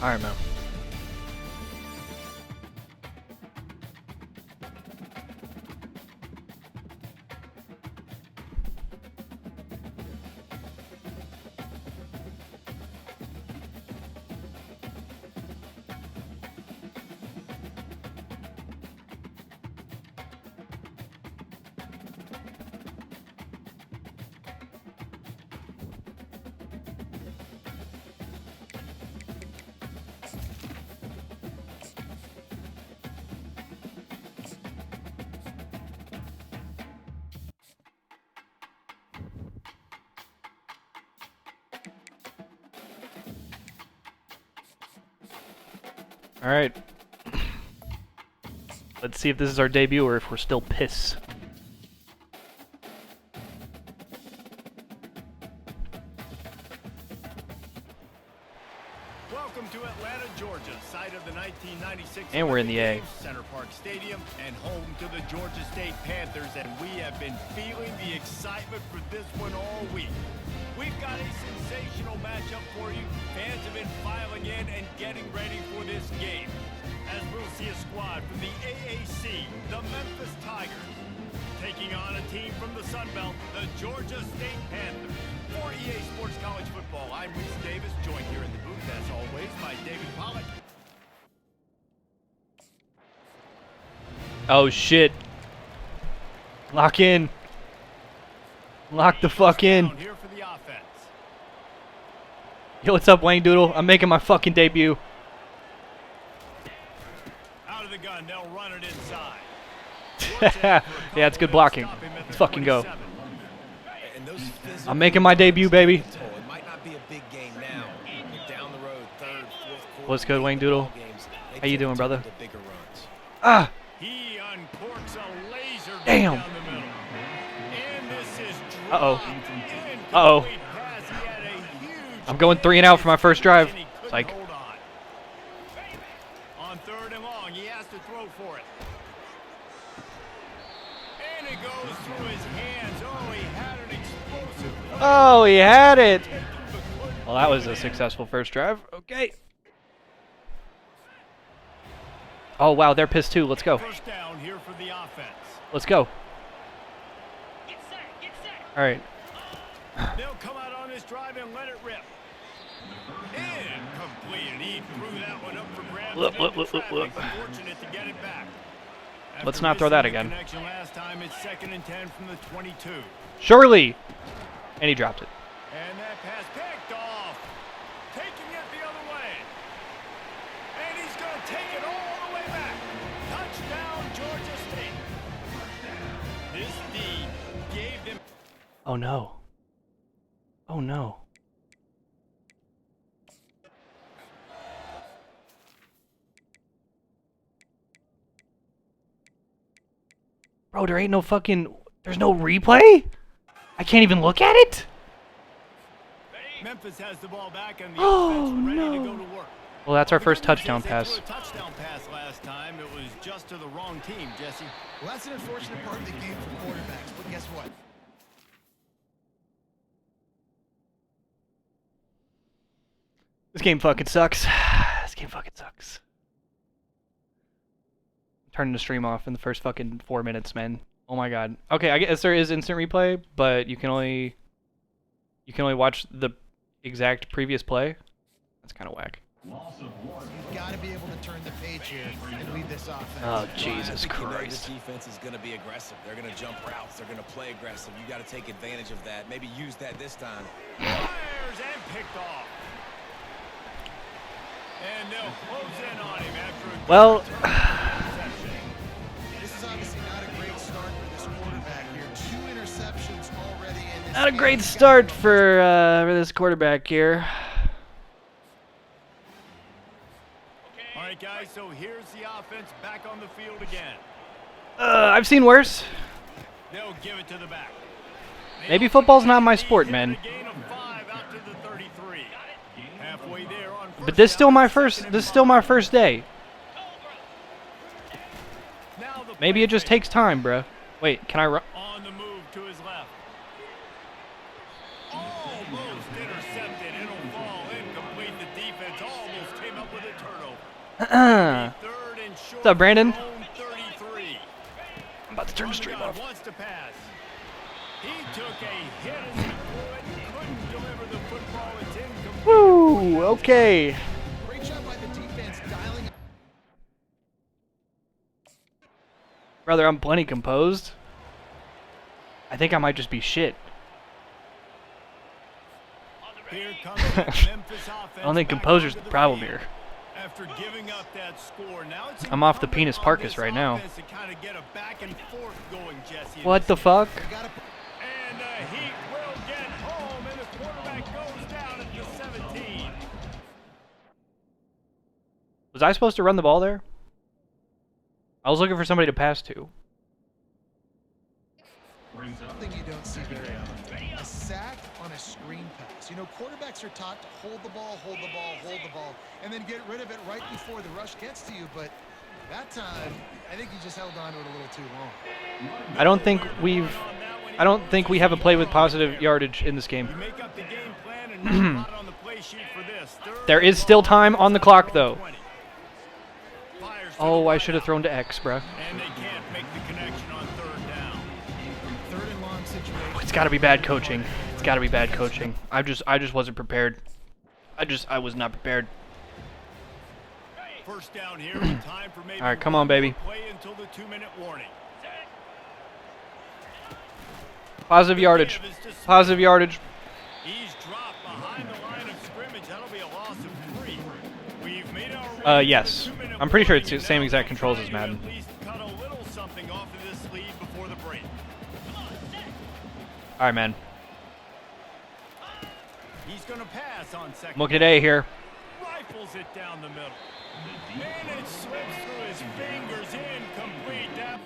All right, man. All right. Let's see if this is our debut or if we're still piss. Welcome to Atlanta, Georgia, site of the 1996 And we're in the A. Center Park Stadium and home to the Georgia State Panthers, and we have been feeling the excitement for this one all week. We've got a sensational matchup for you. Fans have been filing in and getting ready for this game, as we'll see a squad from the AAC, the Memphis Tigers, taking on a team from the Sun Belt, the Georgia State Panthers. For EA Sports College Football, I'm Reese Davis, joined here in the booth, as always, by David Pollack. Oh shit. Lock in. Lock the fuck in. Here for the offense. Yo, what's up, Wayne Doodle? I'm making my fucking debut. Out of the gun, they'll run it inside. Yeah, it's good blocking. Let's fucking go. I'm making my debut, baby. It might not be a big game now, but down the road, third, fourth quarter, What's good, Wayne Doodle? How you doing, brother? bigger runs. Ah! He uncorks a laser Damn. down the middle. And this is Uh-oh. dropped. Uh-oh. Incomplete pass. He had a huge I'm going 3 and out for my first drive. and he couldn't Like, hold on 3rd and long, he has to throw for it. And it goes through his hands. Oh, he had an explosive play. oh, he had it. Well, that was a successful first drive. Okay. Oh, wow, they're pissed too. Let's go. First down here for the offense. Let's go. All right. They'll come out on this drive and let it rip. Incomplete. And he threw that one up for grabs. Look, and look, into look, look, traffic. Fortunate to get it back. Let's After not throw that missing the again. connection last time, it's 2nd and 10 from the 22. Surely. And he dropped it. And that pass picked off. Taking it the other way. And he's going to take it all the way back. Touchdown, Georgia State. This D gave them... Oh, no. Oh, no. Bro, there ain't no fucking... There's no replay? I can't even look at it? Memphis has the ball back and the Oh, offense ready to no. go to work. Well, that's our The first good news touchdown is they pass. threw a touchdown pass last time. It was just to the wrong team, Jesse. Well, that's an unfortunate part of the game for quarterbacks, but guess what? This game fucking sucks. This game fucking sucks. Turning the stream off in the first fucking 4 minutes, man. Oh my god. Okay, I guess there is instant replay, but you can only watch the exact previous play. That's kind of whack. You've got to be able to turn the page here and lead this offense. Oh Jesus I think you know this Christ. defense is going to be aggressive. They're going to jump routes. They're going to play aggressive. You got to take advantage of that. Maybe use that this time. Fires and picked off. And they'll close in on him after a Well, interception. This is obviously not a great start for this quarterback here. 2 interceptions already in this not a game. great He's gotta start go for this quarterback here. All right, guys, so here's the offense back on the field again. I've seen worse. They'll give it to the back. Maybe football's not my sport, Hit man. a gain of 5 out to the 33. Halfway there on But this still down, my 2nd first. and This is still my 5. first day. Now the Maybe play it just fake. takes time, bruh. Wait, can I run? On the move to his left. Almost intercepted. It'll fall incomplete. The defense almost came up with What's up, Brandon? I'm about to turn the stream off. Wants to pass. He took a hit as he couldn't deliver the football. It's incomplete. Woo! Okay. Great job by the defense dialing. Brother, I'm plenty composed. I think I might just be shit. Here comes that Memphis offense. I don't think back composure's onto the problem field. here. After giving up that score, now it's I'm off the incumbent penis on parkus this right now. offense to kind of get a back and forth going, Jesse. What the fuck? And the Heat will get home, and the quarterback goes down at the 17. Was I supposed to run the ball there? I was looking for somebody to pass to. Something you don't see very often. A sack on a screen pass. You know, quarterbacks are taught to hold the ball, and then get rid of it right before the rush gets to you. But that time, I think you just held on to it a little too long. I don't think we have a play with positive yardage in this game. You make up the game plan and not on the play sheet for this. There is still time on the clock, though. Fires to Oh, the I right should have thrown to X, bruh. and they can't make the connection on third down. Third and long situation. It's got to be bad coaching. It's got to be bad coaching. I just wasn't prepared. I was not prepared. First down here, and time for maybe All right, come on, one baby. more play until the 2-minute warning. Positive yardage. Give is to Smith. Positive yardage. He's dropped behind the line of scrimmage. That'll be a loss of 3. We've made our way Yes. to the 2-minute I'm pretty sure it's warning, the same and exact now controls they'll as try to Madden. At least cut a little something off of this lead before the break. All right, man. He's going to pass on second. I'm looking at A here. Rifles it down the middle. And it slips through his fingers. Incomplete. That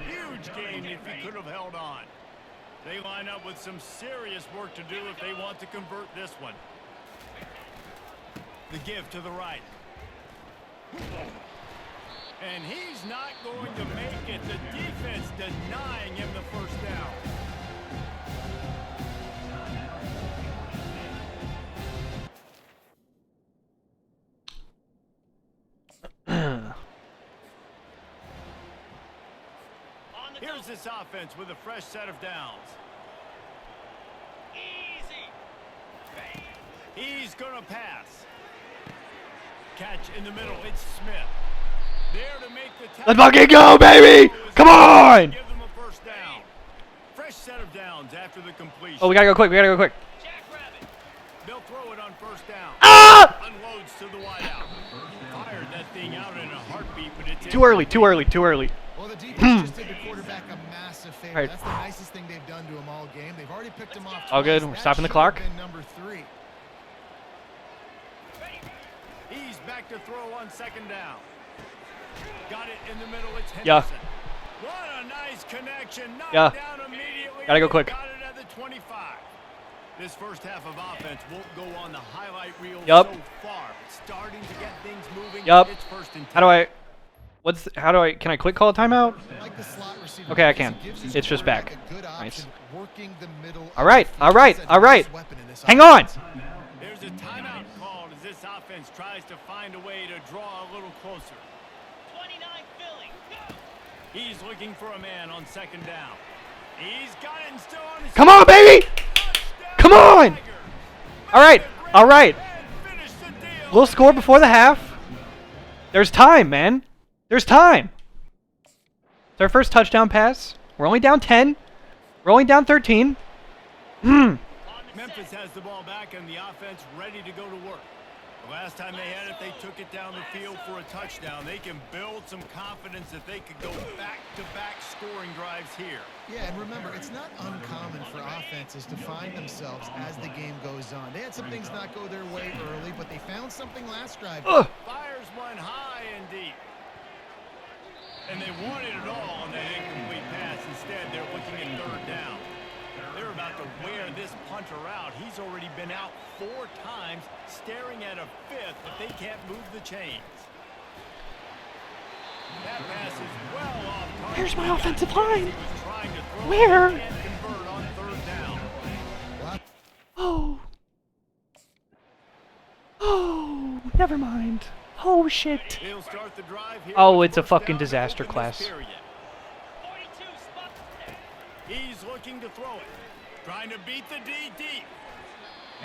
huge game if he could have held on. They line up with some serious work to do if they want to convert this one. The give to the right. And he's not going to make it. The defense denying him the first down. Here's this offense with a fresh set of downs. He's going to pass. Catch in the middle. It's Smith. There to make the tackle. Let's fucking go, baby! Come on! Give them a first down. Fresh set of downs after the completion. Oh, we gotta go quick. We gotta go quick. They'll throw it on first down. Ah! Unloads to the wideout. Fired that thing out in a heartbeat, but it's Too early. Too early. Too early. Well, the defense just did the quarterback a massive favor. Right. That's the nicest thing they've done to him all game. They've already picked him off. All good. twice. We're That stopping the should clock. have been number 3. He's back to throw on second down. Got it in the middle. It's Henderson. Yeah. What a nice connection. Knocked Yeah. down immediately. Gotta go They quick. Got it at the 25. This first half of offense won't go on the highlight reel Yup. so far. But starting to get things moving. Yup. It's first and 10. How do I? Can I quick call a timeout? Like the slot receiver Okay, I because can. it gives his It's just back. quarterback a good Nice. option working the middle All right. of the All field. right. That's a All right. nice weapon in this Hang on. offense. There's a timeout called as this offense tries to find a way to draw a little closer. 29 Philly. He's looking for a man on second down. He's got it and still on his Come on, baby! touchdown. Come on! Tiger. All right. All right. And finish the deal. We'll score before the half. There's time, man. There's time. It's our first touchdown pass. We're only down 10. We're only down 13. Memphis has the ball back and the offense ready to go to work. The last time they had it, they took it down the field for a touchdown. They can build some confidence that they could go back-to-back scoring drives here. Yeah, and remember, it's not uncommon for offenses to find themselves as the game goes on. They had some things not go their way early, but they found something last drive. Ugh. Fires one high and deep. And they wanted it all on that incomplete pass. Instead, they're looking at third down. They're about to wear this punter out. He's already been out 4 times, staring at a 5th, but they can't move the chains. That pass is well off target. Here's my offensive line. He was trying to throw Where? it and convert on third down. Oh. Oh, never mind. Oh, shit. He'll start the drive here Oh, with it's a first fucking down to disaster open class. this period. He's looking to throw it. Trying to beat the D deep.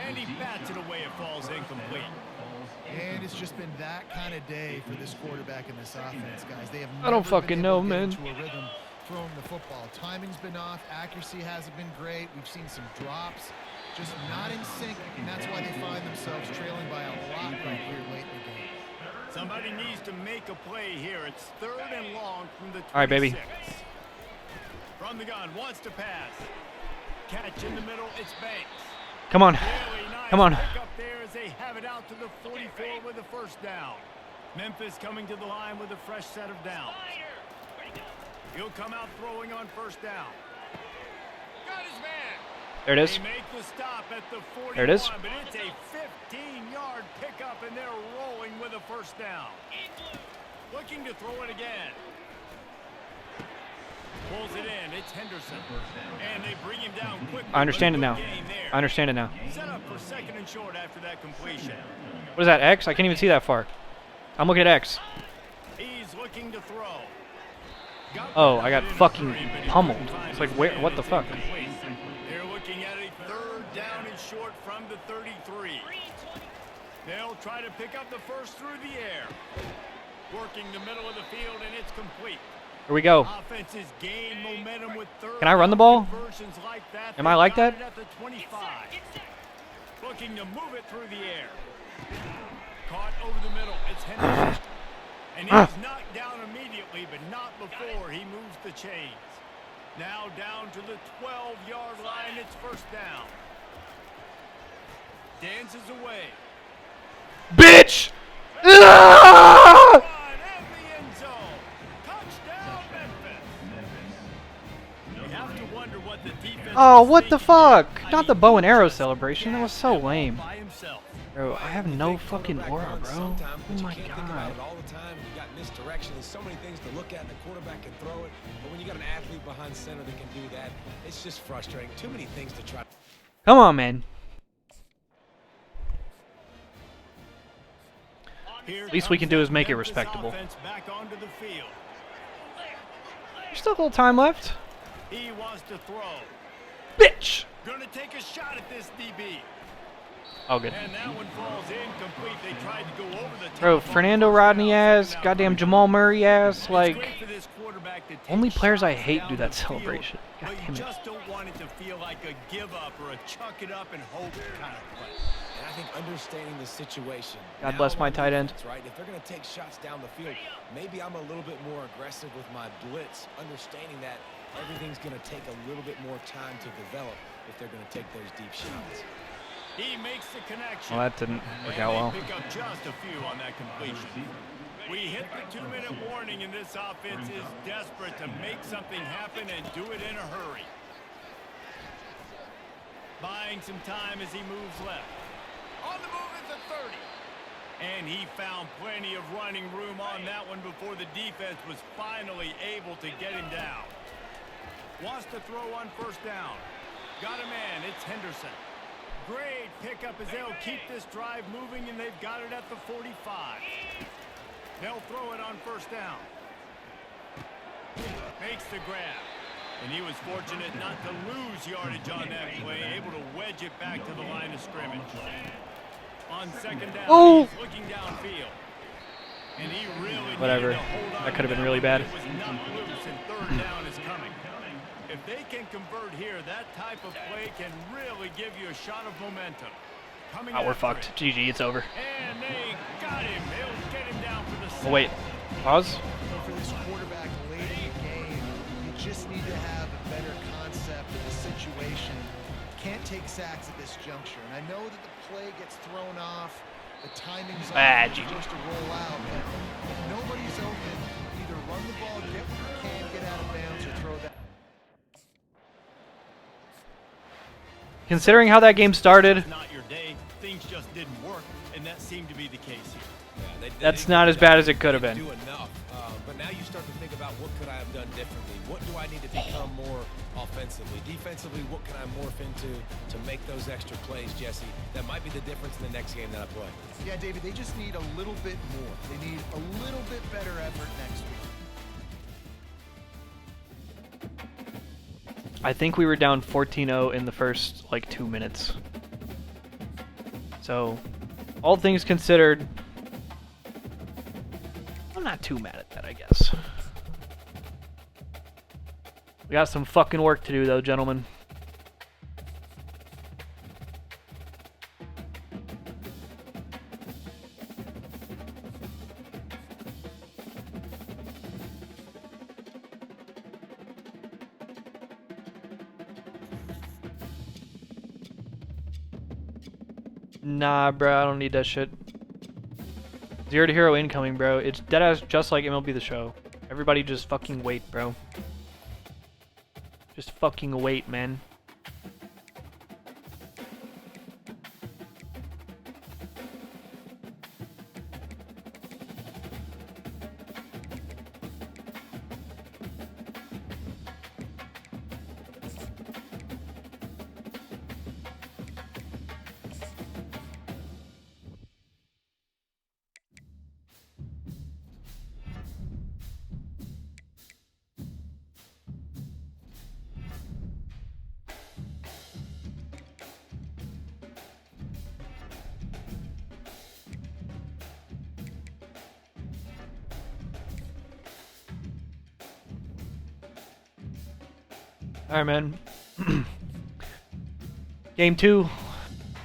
And he bats it away. It falls incomplete. And it's just been that kind of day for this quarterback in this offense, guys. They have I don't never fucking been know, able to get man. into a rhythm throwing the football. Timing's been off. Accuracy hasn't been great. We've seen some drops. Just not in sync, and that's why they find themselves trailing by a lot right here late in the game. Somebody needs to make a play here. It's 3rd and long from the 26. All right, baby. From the gun, wants to pass. Catch in the middle, it's Banks. Come on. Really nice Come on. pick up there as they have it out to the 44 with a first down. Memphis coming to the line with a fresh set of downs. He'll come out throwing on first down. Got his man. There it is. They make the stop at the 41, There it is. but it's a 15-yard pickup, and they're rolling with a first down. Looking to throw it again. Pulls it in. It's Henderson. And they bring him down quickly. I understand it Good now. gain there. I understand it now. Set up for 2nd and short after that completion. What is that, X? I can't even see that far. I'm looking at X. He's looking to throw. Oh, I got fucking pummeled. It's like, where? What the fuck? They're looking at a 3rd down and short from the 33. They'll try to pick up the first through the air. Working the middle of the field, and it's complete. Here we go. Offenses gain momentum with third Can I run the ball? conversions like that. Am I like They got that? it At the 25. Looking to move it through the air. Caught over the middle. It's Henderson. And he's knocked down immediately, but not before he moves the chains. Now down to the 12-yard line. It's first down. Dances away. Bitch! Ah! Run in the end zone. Touchdown, Memphis. You have to wonder what the defense Oh, was what the thinking fuck? there. I Not mean, the bow and he arrow just celebration. That was so gassed him lame. by himself. Bro, I have no fucking aura, bro. Sometimes, Oh but my you can't think about god. it all the time. You got misdirection. There's so many things to look at. The quarterback can throw it, but when you got an athlete behind center that can do that, it's just frustrating. Too many things to try. Come on, man. Here Least we can comes do is that make it Memphis respectable. offense back onto the field. There's still a little time left. He wants to throw. Bitch! Gonna take a shot at this DB. Oh, good. And that one falls incomplete. They tried to go over the top. Bro, on Fernando first Rodney down, ass, second down goddamn conversion. Jamal Murray ass, It's like, great for this quarterback to take only players I shots hate down do that the field, celebration. God but damn you it. just don't want it to feel like a give up or a chuck it up and hope kind of play. And I think understanding the situation. God now bless my on tight end. defense, right? If they're going to take shots down the field, maybe I'm a little bit more aggressive with my blitz, understanding that everything's going to take a little bit more time to develop if they're going to take those deep shots. He makes the connection. Well, that didn't work And out they well. pick up just a few on that completion. We hit the 2-minute warning, and this offense is desperate to make something happen and do it in a hurry. Buying some time as he moves left. On the move at the 30. And he found plenty of running room on that one before the defense was finally able to get him down. Wants to throw on first down. Got a man. It's Henderson. Great pickup as they'll keep this drive moving, and they've got it at the 45. They'll throw it on first down. Makes the grab. And he was fortunate not to lose yardage on that play, able to wedge it back to the line of scrimmage. On second down, Oh. he's looking downfield. And he really Whatever. needed to hold on That could have to been really one, bad. but it was not loose, and third down is coming. If they can convert here, that type of play can really give you a shot of momentum. Coming Oh, we're after fucked. it. GG, it's over. And they got him. They'll get him down for the Oh, wait. Pause. So for this quarterback late in the game, you just need to have a better concept of the situation. Can't take sacks at this juncture. And I know that the play gets thrown off, the timing's off, Ah, it's GG. supposed to roll out, but if nobody's open, either run run the ball, get what you can, get out of bounds, or throw that. Considering how that game started, It's not your day. Things just didn't work, and that seemed to be the case here. Yeah, they that's didn't not do as that. bad as it could have They been. didn't do enough. But now you start to think about what could I have done differently? What do I need to become more offensively? Defensively, what can I morph into to make those extra plays, Jesse? That might be the difference in the next game that I play. Yeah, David, they just need a little bit more. They need a little bit better effort next week. I think we were down 14-0 in the first, like, 2 minutes. So, all things considered, I'm not too mad at that, I guess. We got some fucking work to do, though, gentlemen. Nah, bro, I don't need that shit. 0 to hero incoming, bro. It's deadass just like MLB The Show. Everybody just fucking wait, bro. Just fucking wait, man. Alright, man. Game 2.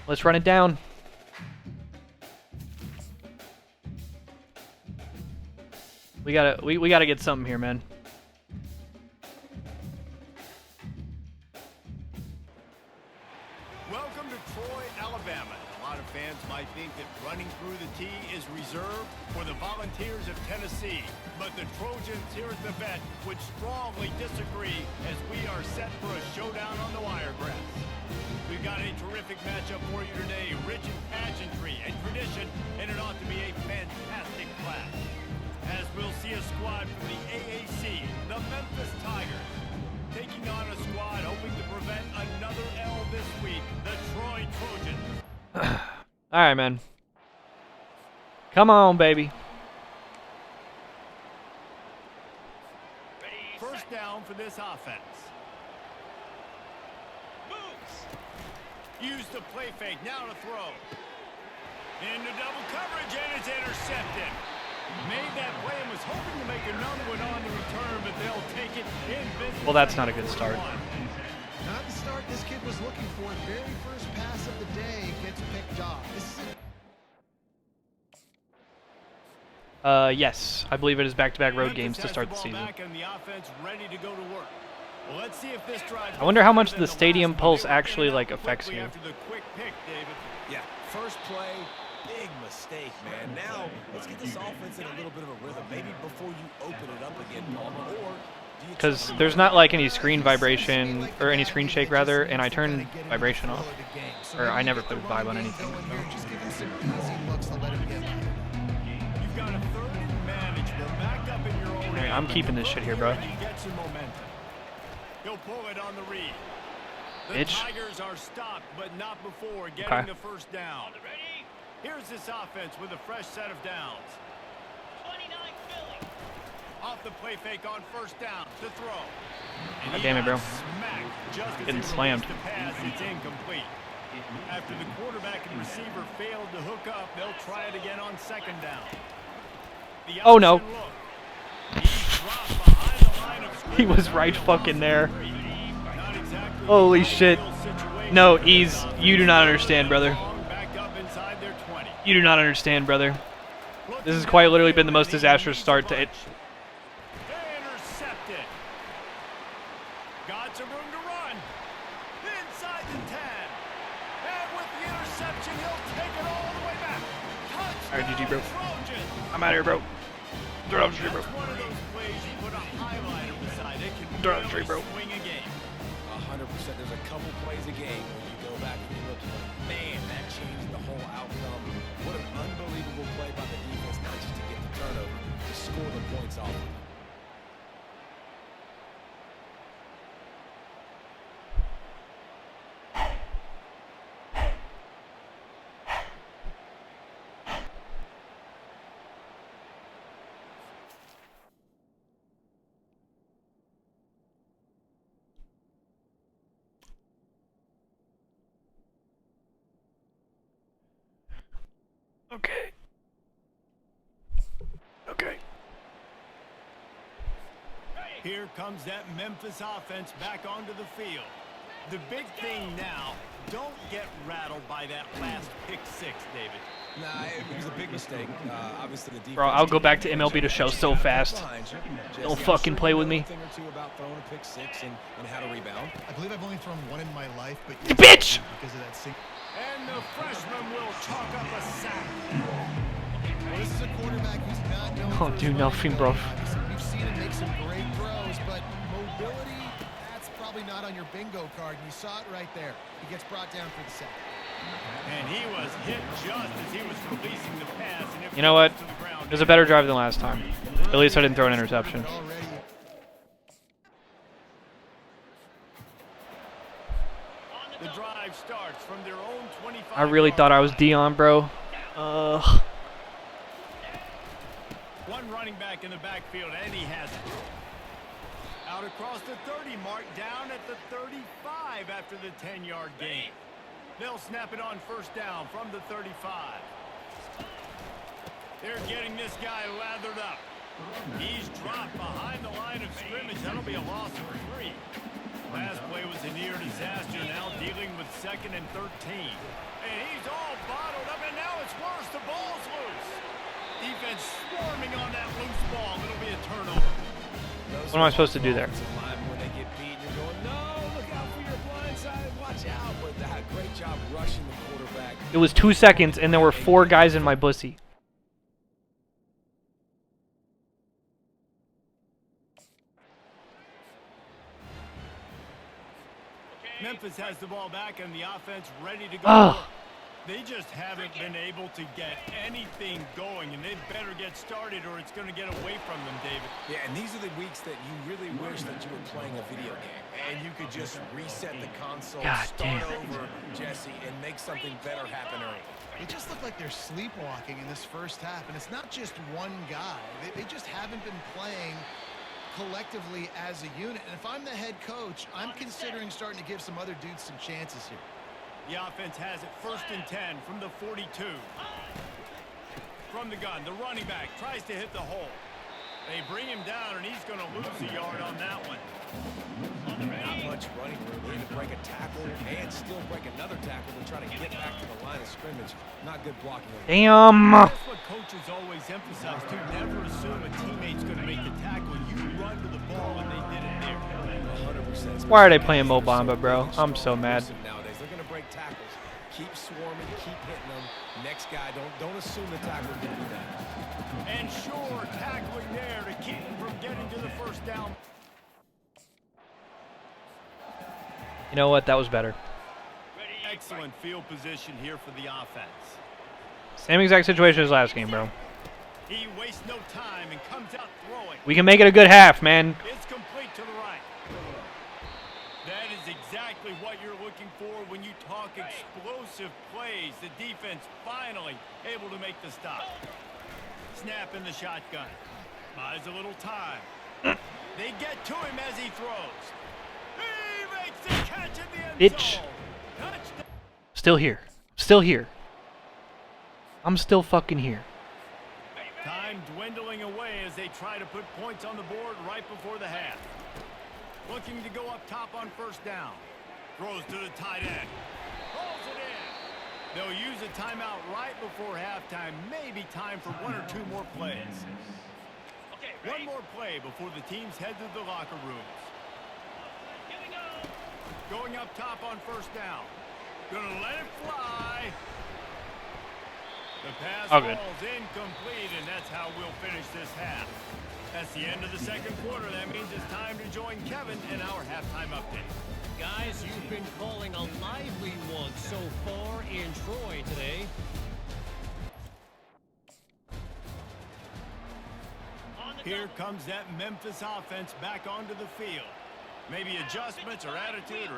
Let's run it down. We gotta get something here, man. Welcome to Troy, Alabama. A lot of fans might think that running through the tee is reserved for the Volunteers of Tennessee, but the Trojans here at the vet would strongly disagree as we are set for a showdown on the wiregrass. We've got a terrific matchup for you today, rich in pageantry and tradition, and it ought to be a fantastic clash. As we'll see a squad from the AAC, the Memphis Tigers, taking on a squad hoping to prevent another L this week, the Troy Trojans. Alright, man. Come on, baby. First down for this offense. Use the play fake, now to throw. Into double coverage, and it's intercepted. Made that play and was hoping to make another one on the return, but they'll take it in business. Well, that's not a good start. Not the start this kid was looking for. Very first pass of the day gets picked off. This is Yes. I believe it is back-to-back road games to start the season. I wonder how much the stadium pulse actually, like, affects you. Yeah, first play, big mistake, man. Now, let's get this offense in a little bit of a rhythm. Maybe before you open it up again, Palmer, or Because there's not, like, any screen vibration, or any screen shake, rather, and I turn vibration off. Or I never put vibe on anything. just give him some easy looks to let him get by. You've got a third and manage. We're back up in your own Alright, I'm keeping this shit here, bro. Get some momentum. He'll pull it on the read. The Bitch. Tigers are stopped, but not before getting the first down. Here's this offense with a fresh set of downs. 29 Philly. Off the play fake on first down to throw. And God damn it, bro. smacked just as Getting he slammed. released the pass, it's incomplete. After the quarterback and receiver failed to hook up, they'll try it again on second down. The Oh, no. option look. He dropped behind the line of He was scrimmage. right fucking there. Not exactly Holy the shit. ideal situation. No, you do not understand, brother. Back up inside their 20. You do not understand, brother. This has quite literally been the most disastrous start to it. Intercepted. Got some room to run. Inside the 10. And with the interception, he'll take it all the way back. Alright, GG, bro. Trojans. I'm out of here, bro. Throw it off, bro. That's one of those plays you put a highlighter beside it, can really swing a game. 100%. There's a couple plays a game when you go back and you look, you're like, man, that changed the whole outcome. What an unbelievable play by the defense, not just to get the turnover, to score the points off of it. Okay. Okay. Here comes that Memphis offense back onto the field. The big thing now, don't get rattled by that last pick six, David. Nah, it was a big mistake. Obviously, the defense. Bro, I'll go back to MLB to show so fast. Don't fucking play with me. A thing or two about throwing a pick six and how to rebound. I believe I've only thrown one in my life, but You bitch! because of that single. And the freshman will chalk up a sack. Well, this is a quarterback who's not known Can't for do his nothing, running bro. game. Obviously, we've seen him make some great throws, but mobility, that's probably not on your bingo card. And you saw it right there. He gets brought down for the sack. And he was hit just as he was releasing the pass. And it You know what? falls to the ground. It was a better drive than last time. At least I didn't throw an interception. Already. The drive starts from their own 25. I really thought I was Dion, bro. One running back in the backfield, and he has it. Out across the 30 mark, down at the 35 after the 10-yard gain. They'll snap it on first down from the 35. They're getting this guy lathered up. He's dropped behind the line of scrimmage. That'll be a loss of 3. Last play was a near disaster, now dealing with 2nd and 13. And he's all bottled up, and now it's worse. The ball's loose. Defense swarming on that loose ball. It'll be a turnover. What am I supposed to do there? When they get beat, you're going, no, look out for your blind side, watch out. But that great job rushing the quarterback. It was 2 seconds, and there were 4 guys in my bussy. Memphis has the ball back and the offense ready to go. Oh. They just haven't been able to get anything going, and they better get started or it's going to get away from them, David. Yeah, and these are the weeks that you really wish that you were playing a video game and you could just reset the console, God start damn. over, Jesse, and make something better happen early. They just look like they're sleepwalking in this first half, and it's not just one guy. They just haven't been playing collectively as a unit. And if I'm the head coach, I'm considering starting to give some other dudes some chances here. The offense has it 1st and 10 from the 42. From the gun, the running back tries to hit the hole. They bring him down, and he's going to lose a yard on that one. Not much running room. They need to break a tackle and still break another tackle to try to get back to the line of scrimmage. Not good blocking. Damn. That's what coaches always emphasize, too. Never assume a teammate's going to make the tackle. You run to the ball, and they did it there. 100%. Why are they playing Mo Bamba, bro? I'm so mad. Nowadays, they're going to break tackles. Keep swarming, keep hitting them. Next guy, don't assume the tackle's going to be done. And sure, tackling there to keep him from getting to the first down. You know what? That was better. Excellent field position here for the offense. Same exact situation as last game, bro. He wastes no time and comes out throwing. We can make it a good half, man. It's complete to the right. That is exactly what you're looking for when you talk explosive plays. The defense finally able to make the stop. Snap in the shotgun. Buys a little time. They get to him as he throws. He makes the catch at the end Bitch. zone. Touchdown. Still here. Still here. I'm still fucking here. Time dwindling away as they try to put points on the board right before the half. Looking to go up top on first down. Throws to the tight end. Pulls it in. They'll use a timeout right before halftime. Maybe time for 1 or 2 more plays. One more play before the teams head to the locker rooms. Going up top on first down. Gonna let it fly. The pass All good. falls incomplete, and that's how we'll finish this half. That's the end of the second quarter. That means it's time to join Kevin in our halftime update. Guys, you've been calling a lively one so far in Troy today. Here comes that Memphis offense back onto the field. Maybe adjustments or attitude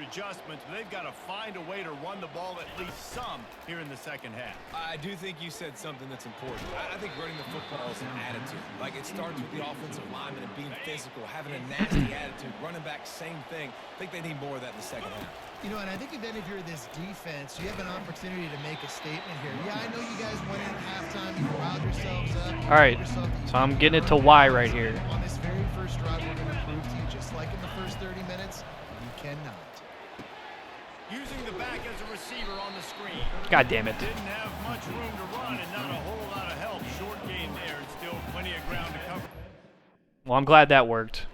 adjustments, but they've got to find a way to run the ball at least some here in the second half. I do think you said something that's important. I think running the football is an attitude. Like, it starts with the offensive lineman and being physical, having a nasty attitude. Running back, same thing. I think they need more of that in the second half. You know, and I think then if you're this defense, you have an opportunity to make a statement here. Yeah, I know you guys went in at halftime, you riled yourselves up. All right, so I'm getting it to Y right here. On this very first drive, we're going to prove to you, just like in the first 30 minutes, you cannot. Using the back as a receiver on the screen. God damn it. Didn't have much room to run and not a whole lot of help. Short game there and still plenty of ground to cover. Well, I'm glad that worked.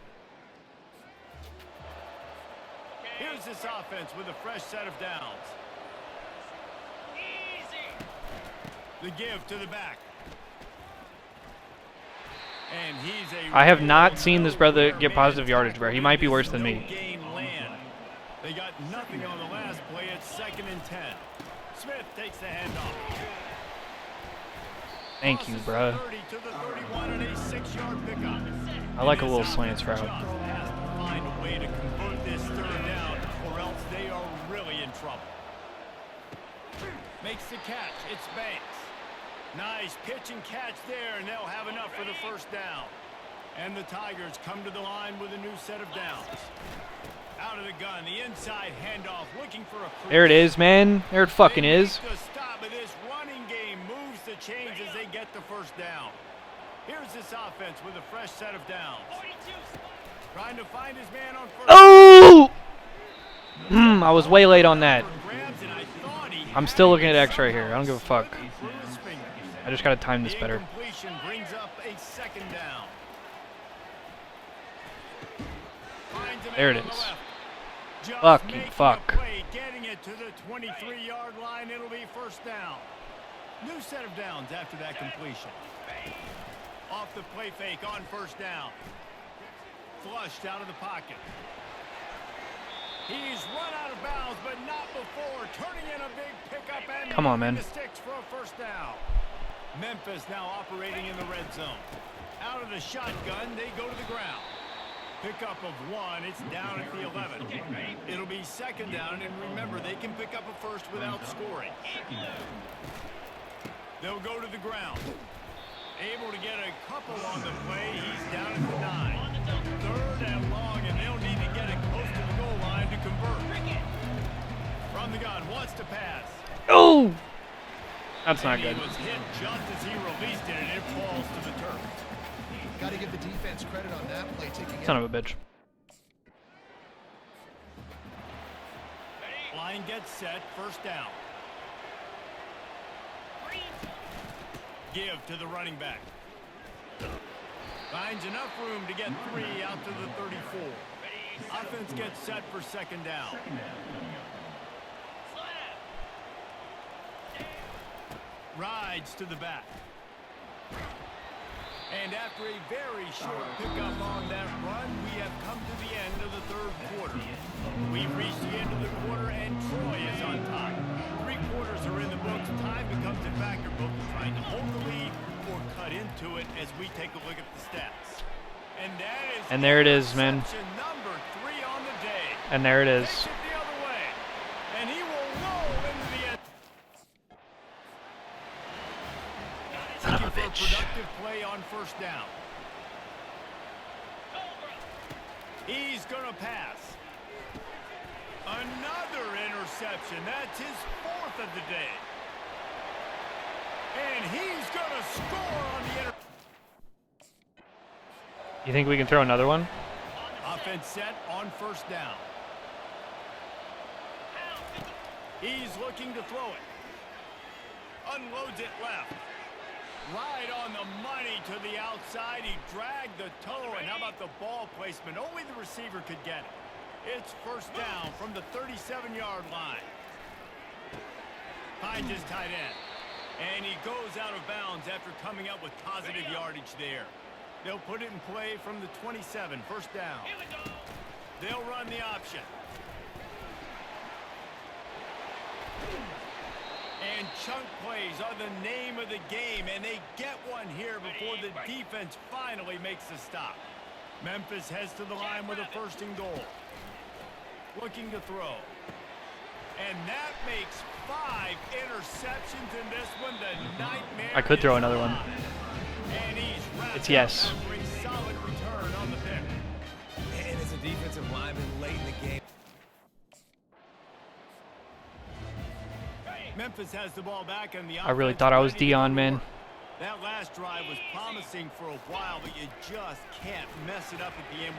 Here's this offense with a fresh set of downs. The give to the back. And he's a I have not seen this brother get positive yardage, bro. He might be worse than me. They got nothing on the last play. It's 2nd and 10. Smith takes the handoff. Thank you, bro. 30 to the 31 and a 6-yard pickup. I like a little slant route. Has to find a way to convert this 3rd down, or else they are really in trouble. Makes the catch. It's Banks. Nice pitch and catch there, and they'll have enough for the 1st down. And the Tigers come to the line with a new set of downs. Out of the gun, the inside handoff, looking for a crease. There it is, man. There it fucking is. The stop of this running game moves the chains as they get the 1st down. Here's this offense with a fresh set of downs. Trying to find his man on 1st. Oh! I was way late on that. I'm still looking at X right here. I don't give a fuck. I just gotta time this better. Brings up a 2nd down. There it is. Fucking fuck. Getting it to the 23-yard line. It'll be 1st down. New set of downs after that completion. Off the play fake on 1st down. Flushed out of the pocket. He's run out of bounds, but not before turning in a big pickup and come on, man. The sticks for a 1st down. Memphis now operating in the red zone. Out of the shotgun, they go to the ground. Pickup of 1, it's down at the 11. It'll be 2nd down, and remember, they can pick up a 1st without scoring. They'll go to the ground. Able to get a couple on the play. He's down at the 9. 3rd and long, and they'll need to get it close to the goal line to convert. From the gun, wants to pass. Oh! That's not He good. was hit just as he released it, and it falls to the turf. Got to give the defense credit on that play, taking Son of a bitch. Line gets set, 1st down. Give to the running back. Finds enough room to get 3 out to the 34. Offense gets set for 2nd down. Rides to the back. And after a very short pickup on that run, we have come to the end of the 3rd quarter. We've reached the end of the quarter, and Troy is on top. 3 quarters are in the books. Time becomes a factor, both trying to hold the lead or cut into it as we take a look at the stats. And that is And there it is, man. number 3 on the day. And there it is. Takes it the other way. And he will roll into the end. Son of a Looking for bitch. productive play on 1st down. He's going to pass. Another interception. That's his 4th of the day. And he's going to score on the interception. You think we can throw another one? Offense set on 1st down. He's looking to throw it. Unloads it left. Right on the money to the outside. He dragged the toe. And how about the ball placement? Only the receiver could get it. It's 1st down from the 37-yard line. Finds his tight end. And he goes out of bounds after coming up with positive yardage there. They'll put it in play from the 27, first down. They'll run the option. And chunk plays are the name of the game, and they get one here before the defense finally makes a stop. Memphis heads to the line with a first and goal. Looking to throw. And that makes 5 interceptions in this one. The nightmare. I could throw another one. And he's It's yes. after a solid return on the pick. And as a defensive lineman late in the game. Memphis has the ball back, and the I really offense thought I was ready to Dion, go man. work. That last drive was promising for a while, but you just can't mess it up at the end.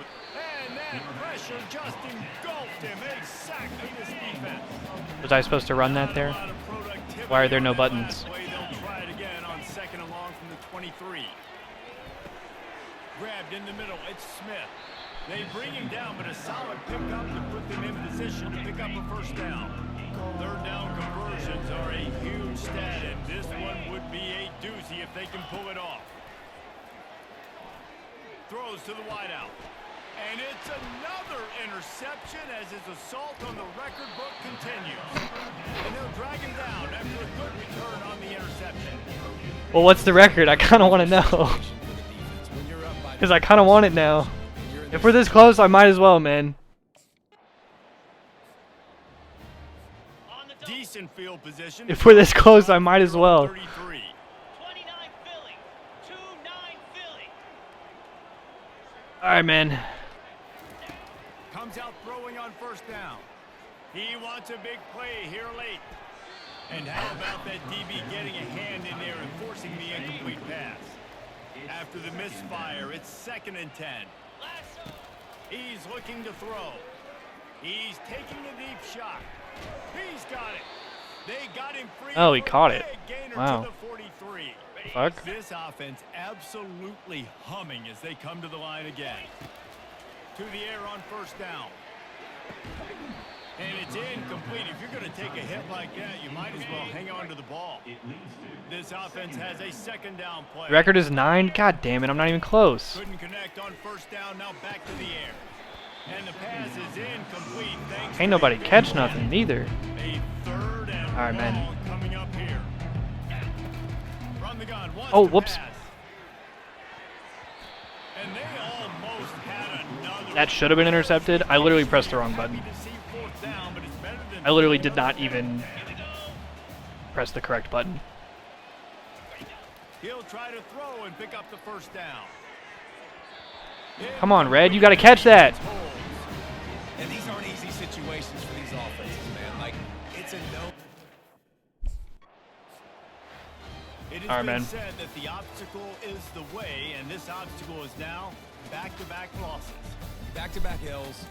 And that pressure just engulfed him. Exactly this defense. Was I supposed to run that there? Not a lot of productivity Why are there on no that buttons? last play. They'll try it again on second and long from the 23. Grabbed in the middle. It's Smith. They bring him down, but a solid pickup to put them in position to pick up a first down. Third down conversions are a huge stat, and this one would be a doozy if they can pull it off. Throws to the wideout. And it's another interception as his assault on the record book continues. And they'll drag him down after a good return on the interception. Well, what's the record? I kind of want to know. Because I kind of want it now. If we're this close, I might as well, man. Decent field position. If we're this close, I might as well. 33. 29 Philly. 2-9 Philly. Alright, man. Comes out throwing on first down. He wants a big play here late. And how about that DB getting a hand in there and forcing the incomplete pass? After the misfire, it's 2nd and 10. He's looking to throw. He's taking a deep shot. He's got it. They got him free. Oh, he caught it. Big gainer Wow. to the 43. Fuck. This offense absolutely humming as they come to the line again. To the air on first down. And it's incomplete. If you're going to take a hit like that, you might as well hang on to the ball. This offense has a second down play. Record is 9. God damn it, I'm not even close. Couldn't connect on first down. Now back to the air. And the pass is incomplete. Thanks Ain't to nobody a catch big nothing play. either. A 3rd and All right, man. long coming up here. Run the gun. Wants Oh, to whoops. pass. And they almost had another. That should have been intercepted. I literally pressed the wrong button. Happy to see 4th down, but it's better than I literally did not even press the correct button. He'll try to throw and pick up the first down. Come on, Red, you gotta catch that. And these aren't easy situations for these offenses, man. Like, it's a no. It has All right, been man. said that the obstacle is the way, and this obstacle is now back-to-back losses. Back-to-back L's.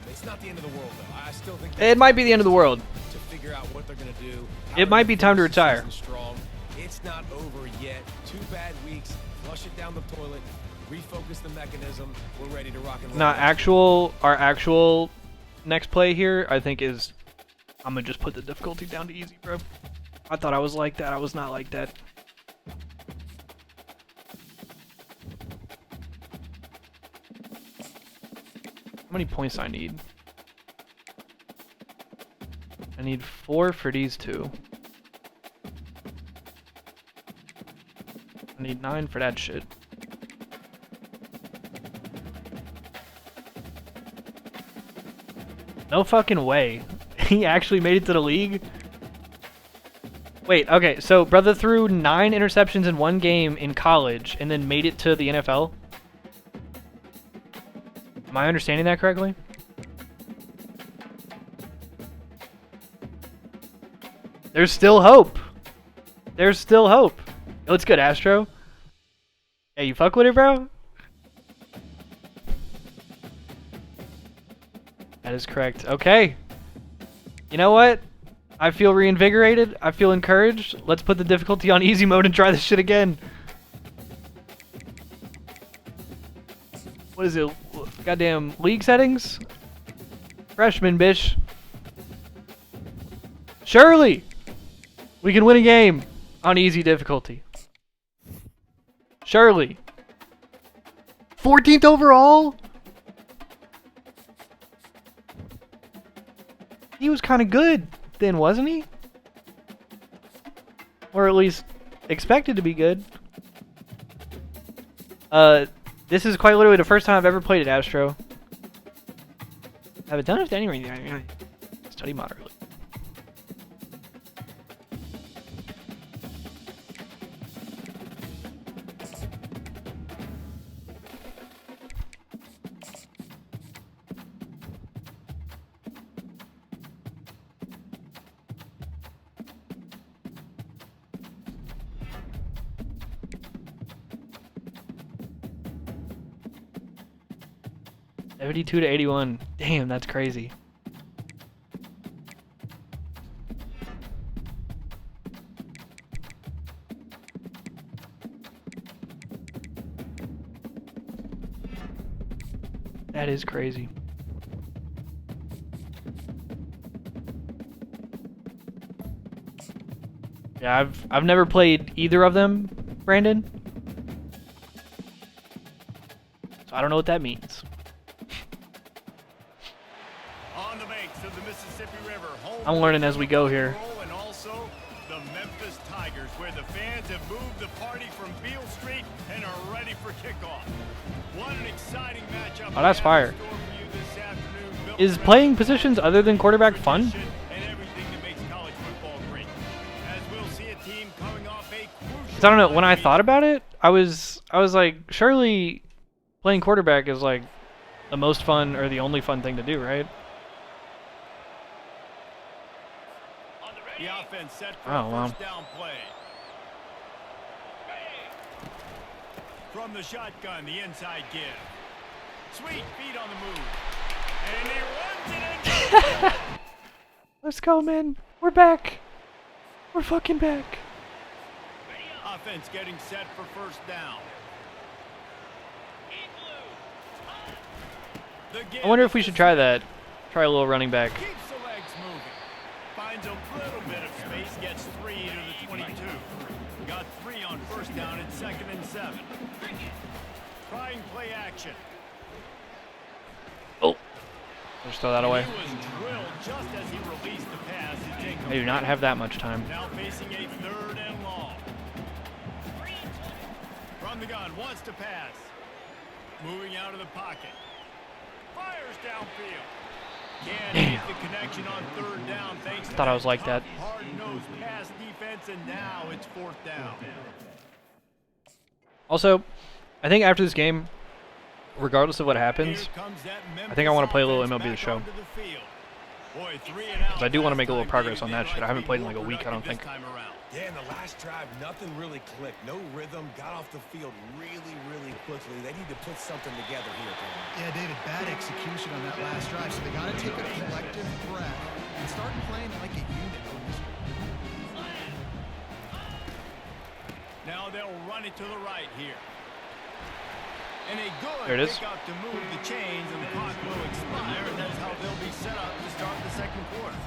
It's not the end of the world, though. I still think It might be the end of the world. to figure out what they're going to do. It might be time to retire. Strong. It's not over yet. 2 bad weeks. Flush it down the toilet. Refocus the mechanism. We're ready to rock and roll. Now, our actual next play here, I think is, I'm gonna just put the difficulty down to easy, bro. I thought I was like that. I was not like that. How many points I need? I need 4 for these two. I need 9 for that shit. No fucking way. He actually made it to the league? Wait, okay, so brother threw 9 interceptions in one game in college and then made it to the NFL? Am I understanding that correctly? There's still hope. There's still hope. What's good, Astro? Hey, you fuck with it, bro? That is correct. Okay. You know what? I feel reinvigorated. I feel encouraged. Let's put the difficulty on easy mode and try this shit again. What is it? Goddamn league settings? Freshman, bish. Surely! We can win a game on easy difficulty. Surely. 14th overall? He was kind of good then, wasn't he? Or at least expected to be good. This is quite literally the first time I've ever played at Astro. I haven't done it with any study moderately. $72 to $81. Damn, that's crazy. That is crazy. Yeah, I've never played either of them, Brandon. So I don't know what that means. On the banks of the Mississippi River, home I'm learning as we go here. and also the Memphis Tigers, where the fans have moved the party from Beale Street and are ready for kickoff. What an exciting matchup! Oh, that's fire. in store for you this afternoon. Is playing positions other than quarterback fun? And everything that makes college football great. As we'll see a team coming off a crucial 'Cause I don't know. When I thought about it, I was like, surely playing quarterback is like the most fun or the only fun thing to do, right? The offense set for Oh, a wow. first down play. From the shotgun, the inside give. Sweet feet on the move. And he runs it in. Let's go, man. We're back. We're fucking back. Offense getting set for first down. I wonder if we should try that. Try a little running back. Keeps the legs moving. Finds a little bit of space. Gets 3 to the 22. Got 3 on first down at 2nd and 7. Trying play action. Oh. Just throw that away. He was drilled just as he released the pass. To take I do not have that much time. Now facing a 3rd and long. From the gun, wants to pass. Moving out of the pocket. Fires downfield. Can't make the connection on 3rd down. Thanks to Thought I was like that. hard-nosed pass defense, and now it's 4th down. Also, I think after this game, regardless of what happens, I think I want to play a little MLB The Show. Because I do want to make a little progress on that shit. I haven't played in like a week, I don't think. Yeah, in the last drive, nothing really clicked. No rhythm. Got off the field really, really quickly. They need to put something together here, Tom. Yeah, David, bad execution on that last drive, so they got to take a collective breath and start playing like a unit on this one. Now they'll run it to the right here. And a good There it is. pickup to move the chains, and the clock will expire, and that's how they'll be set up to start the 2nd quarter.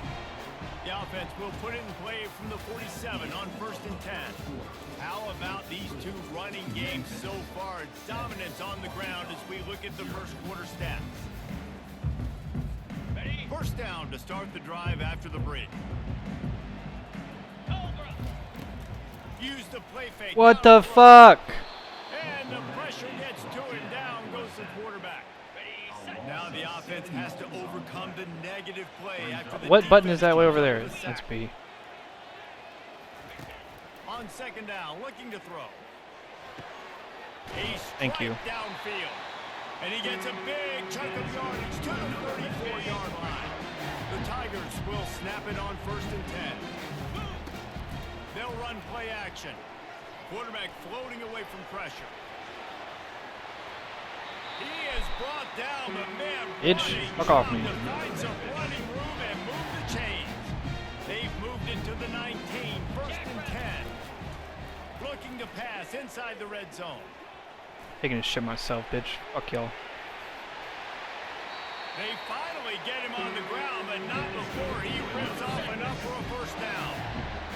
The offense will put it in play from the 47 on 1st and 10. How about these two running games so far? Dominance on the ground as we look at the 1st quarter stats. First down to start the drive after the break. Use the play fake. What the fuck? And the pressure gets to it. Down goes the quarterback. Now the offense has to overcome the negative play after the What button is that defense way over comes there? up with a That's sack. B. On 2nd down, looking to throw. Thank you. Downfield. And he gets a big chunk of yardage to the 34-yard line. The Tigers will snap it on 1st and 10. They'll run play action. Quarterback floating away from pressure. He is brought down, the man Itch, running, fuck off me. trying to find some running room and move the chains. They've moved into the 19, 1st and 10. Looking to pass inside the red zone. Taking a shit myself, bitch. Fuck y'all. They finally get him on the ground, but not before he rips off enough for a first down.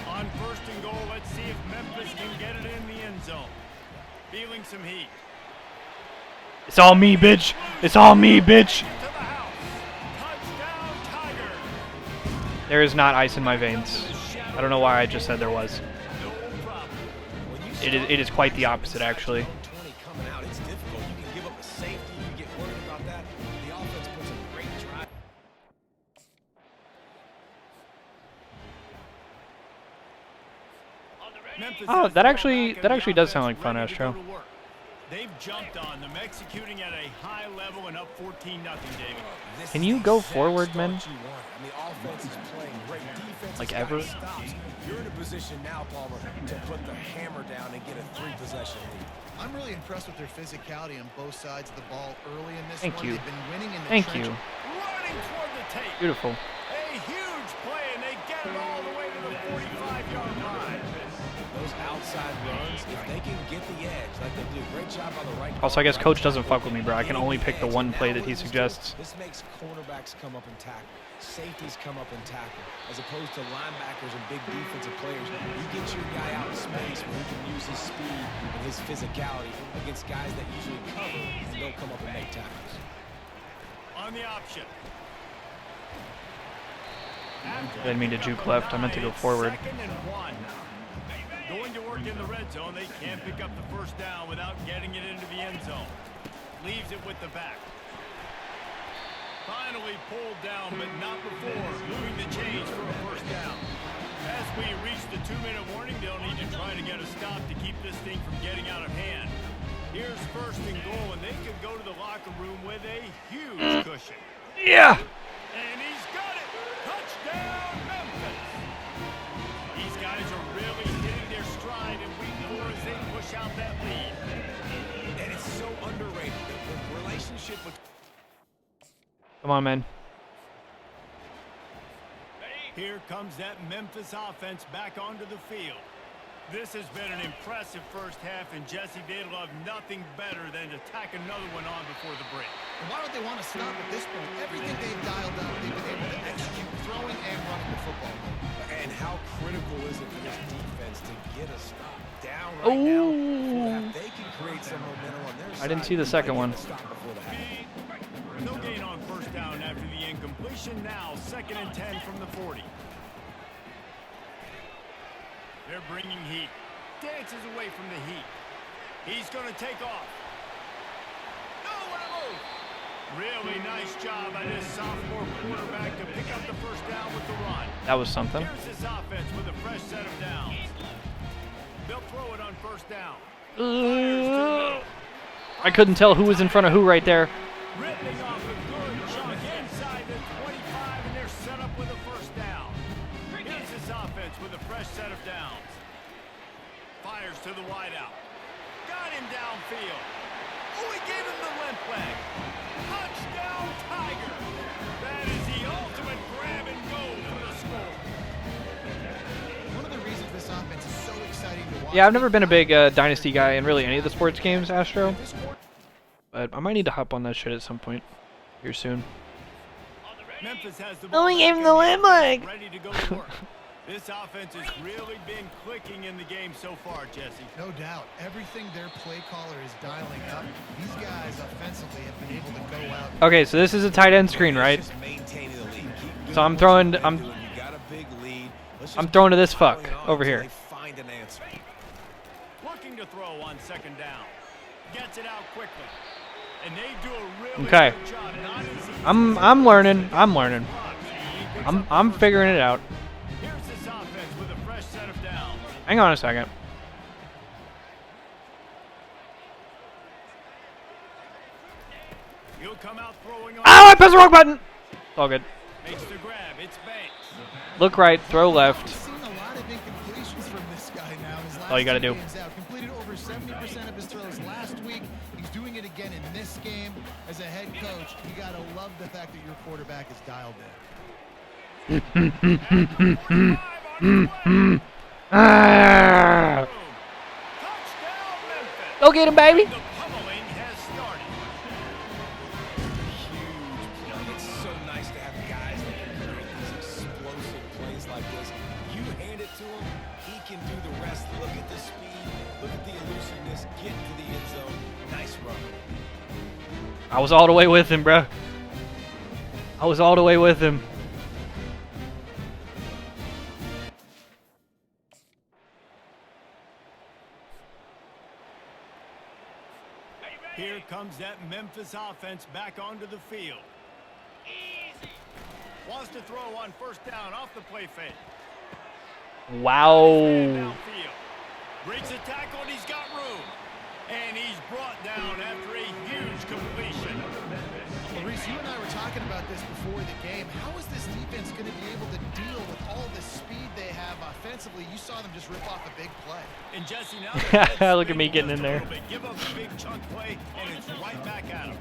On 1st and goal, let's see if Memphis can get it in the end zone. Feeling some heat. It's all me, bitch. It's all me, bitch. To the house. Touchdown, Tiger. There is not ice in my veins. I don't know why I just said there was. No problem. It is quite the opposite, actually. 20 coming out, it's difficult. You can give up a safety, you get worried about that. The offense puts a great drive. Memphis Oh, has that the actually ball back and the does sound offense like fun, ready to go Astro. to work. They've jumped on them, executing at a high level and up 14-0, David. This Can is you the go exact forward, start man? you want. I mean, offense is playing great. Defense Like has got ever? stops. You're in a position now, Palmer, to put the hammer down and get a 3-possession lead. I'm really impressed with their physicality on both sides of the ball early in this Thank one. you. They've been winning in the Thank trenches. you. Running toward the tape. Beautiful. A huge play, and they get it all the way to the 45-yard line. Those outside runs, if they can get the edge, like they do, great job on the right. Also, I guess guard, Coach right doesn't tackle, fuck with me, bro. I can getting only the pick the edge. one And play now that what he does this do? suggests. This makes cornerbacks come up and tackle. Safeties come up and tackle. As opposed to linebackers and big defensive players, you get your guy out in space where he can use his speed and his physicality against guys that usually cover and don't come up and make tackles. On the option. I didn't mean to juke left. I meant to go forward. Second and 1. Going to work in the red zone. They can't pick up the first down without getting it into the end zone. Leaves it with the back. Finally pulled down, but not before moving the chains for a first down. As we reach the 2-minute warning, they'll need to try to get a stop to keep this thing from getting out of hand. Here's first and goal, and they could go to the locker room with a huge cushion. Yeah. And he's got it! Touchdown, Memphis! These guys are really hitting their stride in week 4 as they push out that lead. And it's so underrated. The relationship with Come on, man. Here comes that Memphis offense back onto the field. This has been an impressive first half, and Jesse, they'd love nothing better than to tack another one on before the break. And why would they want to stop at this point? Everything they've dialed up, they've been able to execute throwing and running the football. and how critical is it for this defense to get a stop down right now? For that, they can create some momentum on their side. I didn't see the second one. Stop before the half. No gain on first down after the incompletion. Now 2nd and 10 from the 40. They're bringing heat. Dances away from the heat. He's going to take off. Nowhere to move. Really nice job by this sophomore quarterback to pick up the first down with the run. That was something. Here's this offense with a fresh set of downs. They'll throw it on first down. I couldn't tell who was in front of who right there. Ripping off a good chunk inside the 25, and they're set up with a first down. Here's this offense with a fresh set of downs. Fires to the wideout. Got him downfield. Oh, he gave him the limp leg. Touchdown, Tiger. That is the ultimate grab and go for the score. One of the reasons this offense is so exciting to watch. Yeah, I've never been a big Dynasty guy in really any of the sports games, Astro. But I might need to hop on that shit at some point here soon. Memphis has the Oh, ball he gave him back the and limb offense leg. ready to go to work. This offense has really been clicking in the game so far, Jesse. No doubt. Everything their play caller is dialing up. These guys offensively have been able to go out. Okay, so this is a tight end screen, right? Just maintaining the lead. Keep doing So I'm what throwing- you've been I'm- doing. You got a big lead. Let's I'm just throwing to keep this fuck piling on over until here. they find an answer. Looking to throw on 2nd down. Gets it out quickly. And they do a really Okay. good job. Not easy. I'm learning. I'm learning. I'm figuring it out. Here's this offense with a fresh set of downs. Hang on a second. He'll come out throwing on. Oh, I pressed the wrong button. It's all good. Makes the grab. It's Banks. Look right, throw We've left. seen a lot of incompletions from this guy now. His last All you gotta two do. games out. Completed over 70% of his throws last week. He's doing it again in this game. As a head coach, you gotta love the fact that your quarterback is dialed in. Ah! Touchdown, Memphis. Go get him, baby. The pummeling has started. Huge play. It's so nice to have guys that can create these explosive plays like this. You hand it to him, he can do the rest. Look at the speed, look at the elusiveness, get to the end zone. Nice run. I was all the way with him, bro. I was all the way with him. Here comes that Memphis offense back onto the field. Wants to throw on first down off the play fake. Wow. Downfield. Breaks a tackle and he's got room. And he's brought down after a huge completion. Well, Reese, you and I were talking about this before the game. How is this defense going to be able to deal with all the speed they have offensively? You saw them just rip off a big play. And Jesse, now look at me getting in there. Give up a big chunk play, and it's right back at him.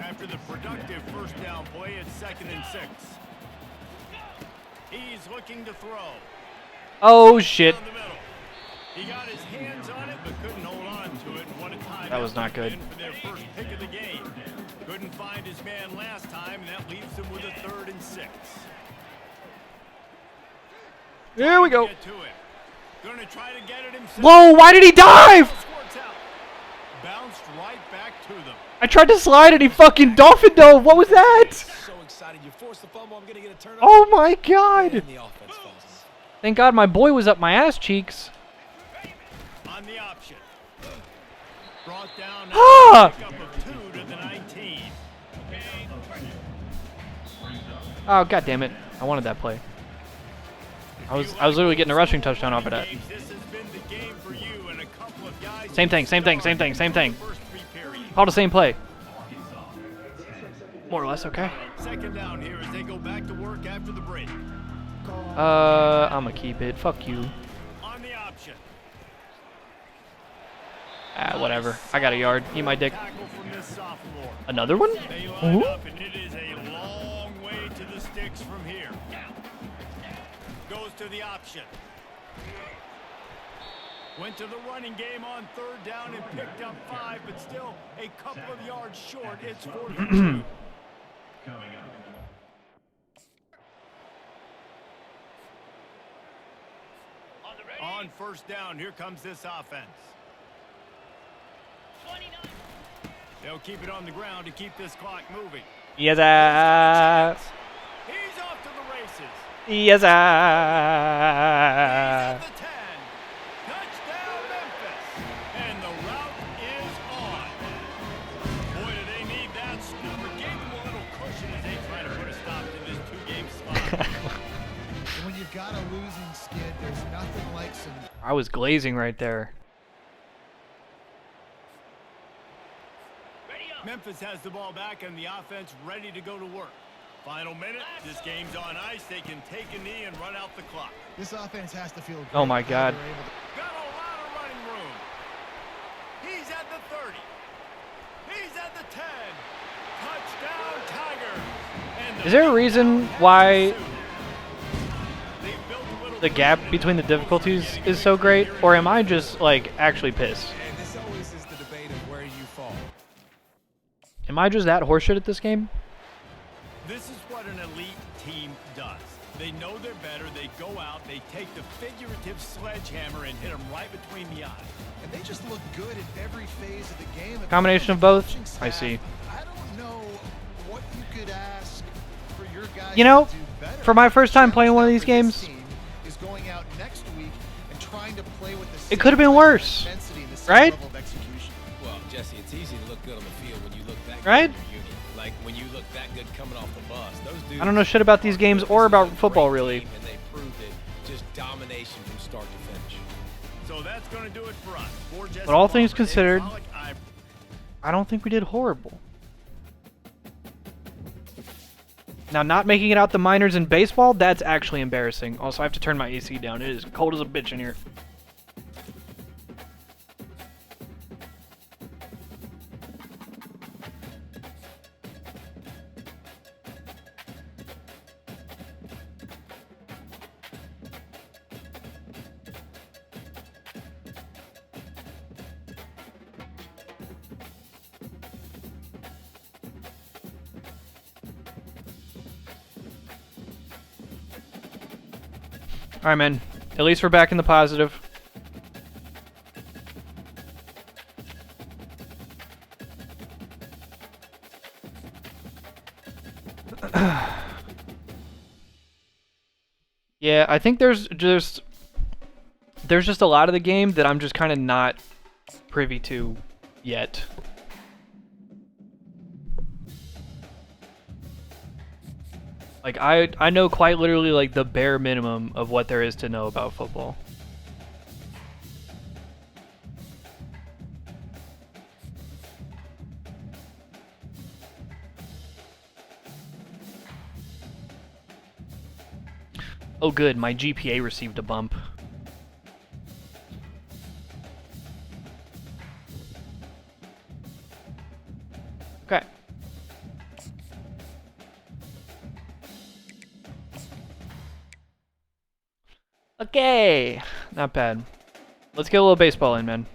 After the productive first down play, it's 2nd and 6. He's looking to throw. Oh shit. Down the middle. He got his hands on it, but couldn't hold on to it. And what a time That was not good. for their first pick of the game. Couldn't find his man last time, and that leaves him with a 3rd and 6. Here we go. Get to it. Gonna try to get it himself. Whoa, why did he dive? Squirts out. Bounced right back to them. I tried to slide and he fucking dolphin dove. What was that? So excited. You forced the fumble. I'm going to get a turnover. Oh my god. And the offense falls in. Thank God my boy was up my ass cheeks. On the option. Brought down Ah! pick up of 2 to the 19. Oh god damn it. I wanted that play. I was literally getting a rushing touchdown off of that. This has been the game for you, and a couple of guys Same thing, same thing, same thing, same thing. first 3 periods. Call the same play. More or less, okay. 2nd down here as they go back to work after the break. I'ma keep it. Fuck you. On the option. Ah, whatever. I got a yard. Eat my dick. Tackle from this sophomore. Another one? They line Ooh. up, and it is a long way to the sticks from here. Goes to the option. Went to the running game on 3rd down and picked up 5, but still a couple of yards short. It's 4th and 2. On first down, here comes this offense. They'll keep it on the ground to keep this clock moving. Yes, He's off to the races. yes, He's at the 10. Touchdown, Memphis. And the route is on. Boy, do they need that score. Gave them a little cushion as they try to put a stop to this 2-game slide. And when you've got a losing skid, there's nothing like some... I was glazing right there. Memphis has the ball back and the offense ready to go to work. Final minute. This game's on ice. They can take a knee and run out the clock. This offense has to feel great. Oh my how God. they're able to- Got a lot of running room. He's at the 30. He's at the 10. Touchdown, Tigers. And Is there a reason why They've built a little the gap between the difficulties is so great? Or am I just, like, actually pissed? And this always is the debate of where you fall. Am I just that horseshit at this game? This is what an elite team does. They know they're better. They go out. They take the figurative sledgehammer and hit them right between the eyes. And they just look good at every phase of the game. Combination of both? Coaching I staff, see. I don't know what you could ask for your guys You know, to do better. for my first time playing one of these Challenge games, for this team is going out next week and trying to play with the it could have been worse, intensity and the same right? level of execution. Well, Jesse, it's easy to look good on the field when you look that good Right? in your unit. Like when you look that good coming off the bus. Those dudes I don't know shit about these games or about football, really. And they proved it. Just domination from start to finish. So that's going to do it for us. For Jesse But all things Palmer, considered, David Pollack, I don't think we did horrible. Now, not making it out the minors in baseball, that's actually embarrassing. Also, I have to turn my AC down. It is cold as a bitch in here. Alright, man. At least we're back in the positive. I think there's just a lot of the game that I'm just kind of not privy to yet. Like I know quite literally like the bare minimum of what there is to know about football. Oh good, my GPA received a bump. Okay. Okay, not bad. Let's get a little baseball in, man.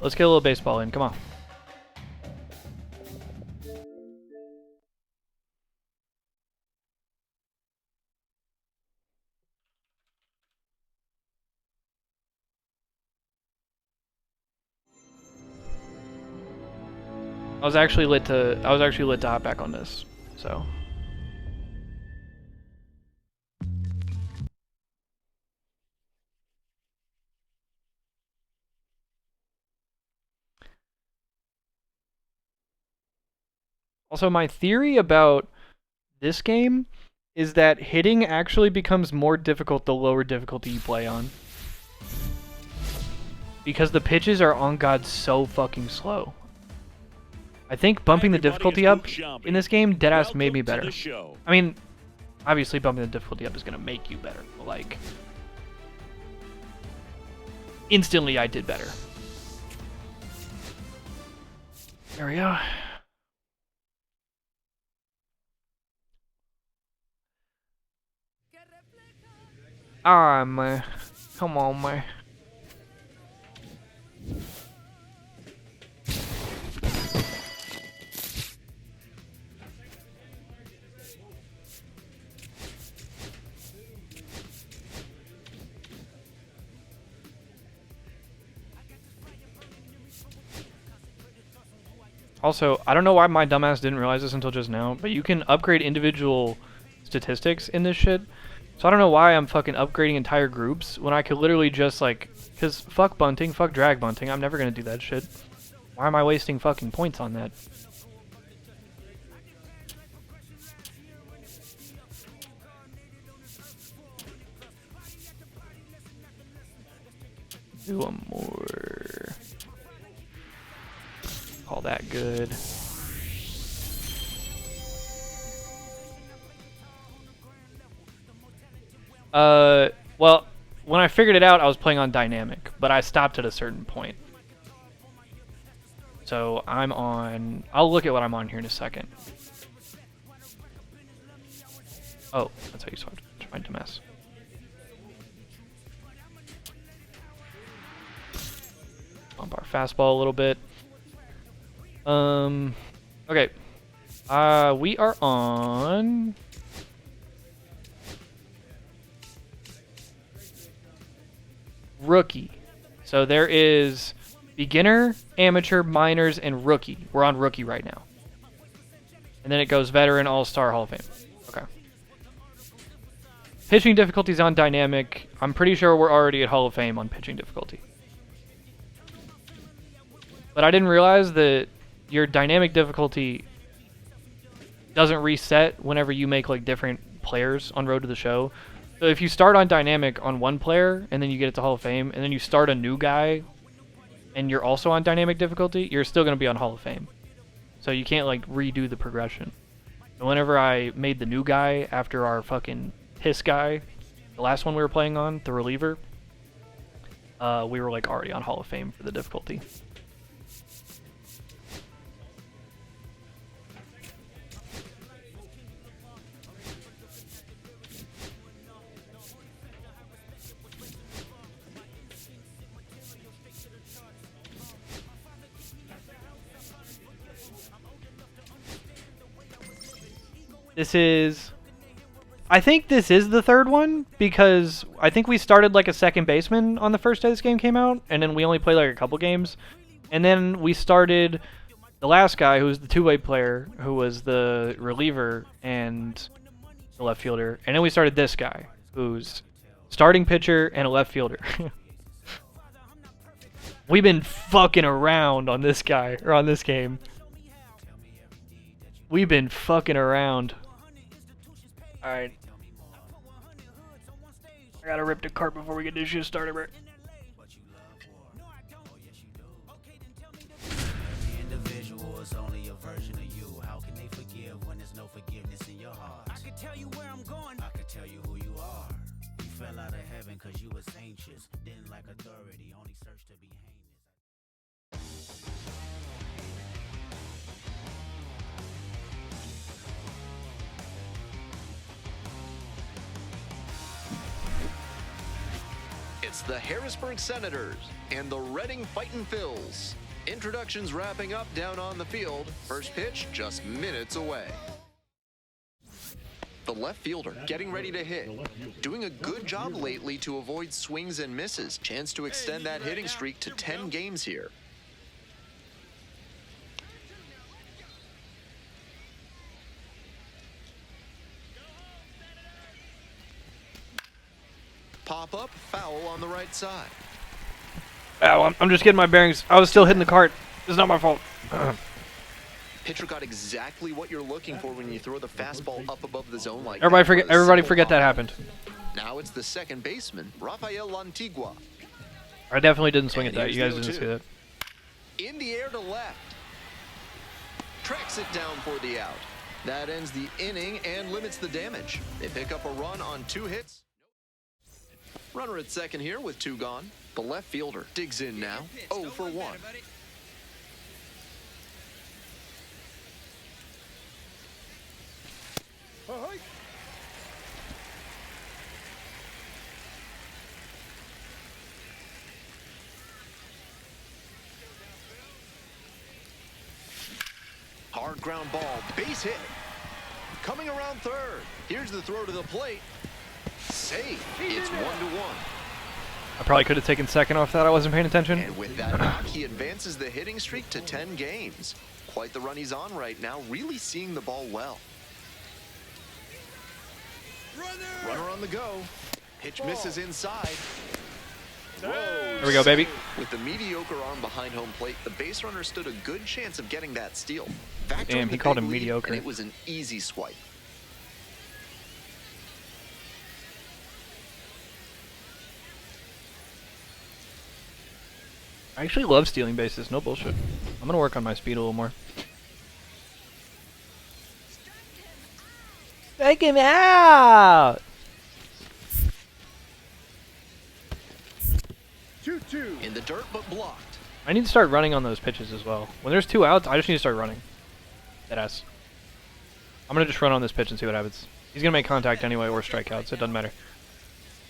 Let's get a little baseball in, come on. I was actually lit to hop back on this, so. Also, my theory about this game is that hitting actually becomes more difficult the lower difficulty you play on. Because the pitches are on God so fucking slow. I think bumping the difficulty up in this game deadass made me better. I mean, obviously bumping the difficulty up is gonna make you better, but like instantly I did better. There we go. Alright, man. Come on, man. Also, I don't know why my dumbass didn't realize this until just now, but you can upgrade individual statistics in this shit. So I don't know why I'm fucking upgrading entire groups when I could literally just like, cause fuck bunting, fuck drag bunting, I'm never gonna do that shit. Why am I wasting fucking points on that? Do one more. Call that good. Well, when I figured it out, I was playing on dynamic, but I stopped at a certain point. So I'm on... I'll look at what I'm on here in a second. Oh, that's how you switch my dumbass. Bump our fastball a little bit. Okay. We are on... Rookie. So there is beginner, amateur, minors, and rookie. We're on rookie right now. And then it goes veteran, all-star, Hall of Fame. Okay. Pitching difficulty is on dynamic. I'm pretty sure we're already at Hall of Fame on pitching difficulty. But I didn't realize that your dynamic difficulty doesn't reset whenever you make like different players on Road to the Show. So if you start on dynamic on one player and then you get it to Hall of Fame and then you start a new guy and you're also on dynamic difficulty, you're still going to be on Hall of Fame. So you can't like redo the progression. And whenever I made the new guy after our fucking piss guy, the last one we were playing on, the reliever, we were like already on Hall of Fame for the difficulty. I think this is the third one, because I think we started like a second baseman on the first day this game came out, and then we only played like a couple games. And then we started the last guy, who was the two-way player, who was the reliever, and the left fielder, and then we started this guy, who's starting pitcher and a left fielder. We've been fucking around on this guy, or on this game. We've been fucking around. Alright. I gotta rip the cart before we get this shit started, bro. Individual is only a version of you. How can they forgive when there's no forgiveness in your heart? I can tell you where I'm going. I can tell you who you are. You fell out of heaven cause you was anxious. Didn't like authority, only searched to be heinous. It's the Harrisburg Senators and the Reading Fightin' Phils. Introductions wrapping up down on the field. First pitch just minutes away. The left fielder getting ready to hit. Doing a good job lately to avoid swings and misses. Chance to extend that hitting streak to 10 games here. Pop up, foul on the right side. Ow, I'm just getting my bearings. I was still hitting the cart. It's not my fault. Pitcher got exactly what you're looking for when you throw the fastball up above the zone like Everybody that. forget that happened. Now it's the second baseman, Rafael Lantigua. I definitely didn't swing at And that. You here's guys the didn't see 0-2. that. In the air to left. Tracks it down for the out. That ends the inning and limits the damage. They pick up a run on 2 hits. Runner at second here with 2 gone. The left fielder digs in now. 0 for 1. Hard ground ball, base hit. Coming around third. Here's the throw to the plate. Safe. It's 1-1. I probably could have taken second off that. I wasn't paying attention. And with that knock, he advances the hitting streak to 10 games. Quite the run he's on right now, really seeing the ball well. Runner on the go. Pitch misses inside. There we go, baby. With the mediocre arm behind home plate, the base runner stood a good chance of getting that steal. Damn, he called him mediocre. And it was an easy swipe. I actually love stealing bases. No bullshit. I'm gonna work on my speed a little more. Take him out! 2-2. In the dirt, but blocked. I need to start running on those pitches as well. When there's 2 outs, I just need to start running. Deadass. I'm gonna just run on this pitch and see what happens. He's gonna make contact anyway or strikeouts. It doesn't matter.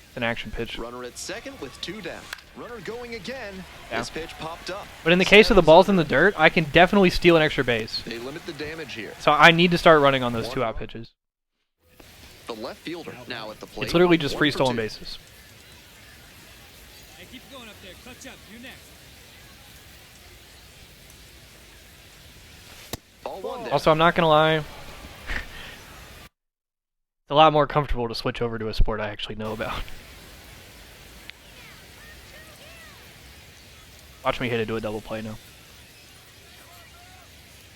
It's an action pitch. Runner at second with 2 down. Runner going again. Yeah. This pitch popped up. But in the case of the balls in the dirt, I can definitely steal an extra base. They limit the damage here. So I need to start running on those 2 out pitches. The left fielder now at the plate. It's literally just 1 free for stolen 2. bases. Hey, keep going up there. Clutch up. You next. Ball 1 down. Also, I'm not gonna lie. It's a lot more comfortable to switch over to a sport I actually know about. Watch me hit it to a double play now.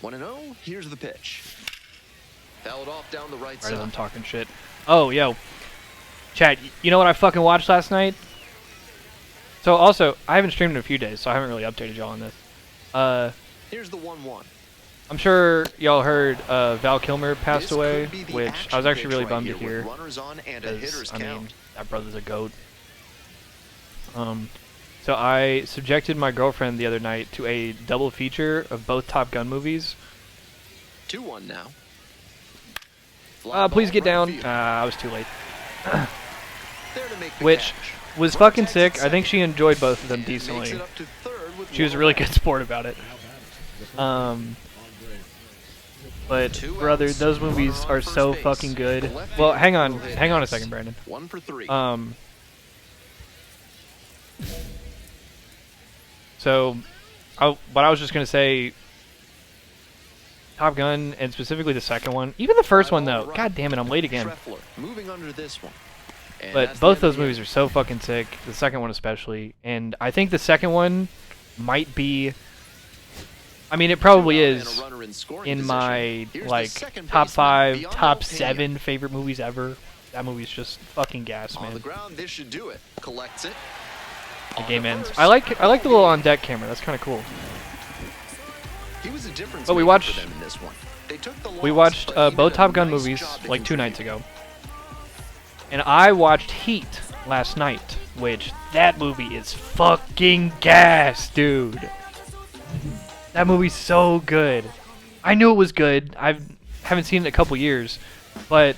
1-0. Here's the pitch. Fouled off down the right Right as I'm side. talking shit. Oh, yo. Chad, you know what I fucking watched last night? So, also, I haven't streamed in a few days, so I haven't really updated y'all on this. Here's the 1-1. I'm sure y'all heard Val Kilmer passed This away, could be the which I action was actually pitch really right bummed to here with hear. Runners on and a 'Cause, hitter's I mean, count. that brother's a goat. So I subjected my girlfriend the other night to a double feature of both Top Gun movies. 2-1 now. Fly Please ball get right down. field. I was too late. There to make the Which catch. was Runner fucking takes sick. it I think she second. enjoyed both of them And makes decently. it up to third with She was a one really out. good sport about it. But Two brother, outs. those movies Runner on are first so base. fucking good. The left Well, fielder hang on will hit a next. second, Brandon. 1 for 3. So, what I was just gonna say, Top Gun, and specifically the second one. Even the first one, though. God damn it, I'm late again. Treffler moving under this one. And But that's both the end those of the movies are so fucking sick. The second one especially. And I think the second one might be... I mean, it probably And a is runner in scoring in position. my, Here's the like, second top baseman, 5, Biano top Pena. 7 favorite movies ever. That movie's just fucking gas, On the man. ground, this should do it. Collects it. The On game to ends. first. I like the little on-deck camera. That's kind of cool. He was a difference But we maker watched- for them in this one. They took the We loss, watched but he both did a Top Gun nice movies job to like 2 nights contribute. ago. And I watched Heat last night, which that movie is fucking gas, dude. That movie's so good. I knew it was good. I haven't seen it in a couple years, but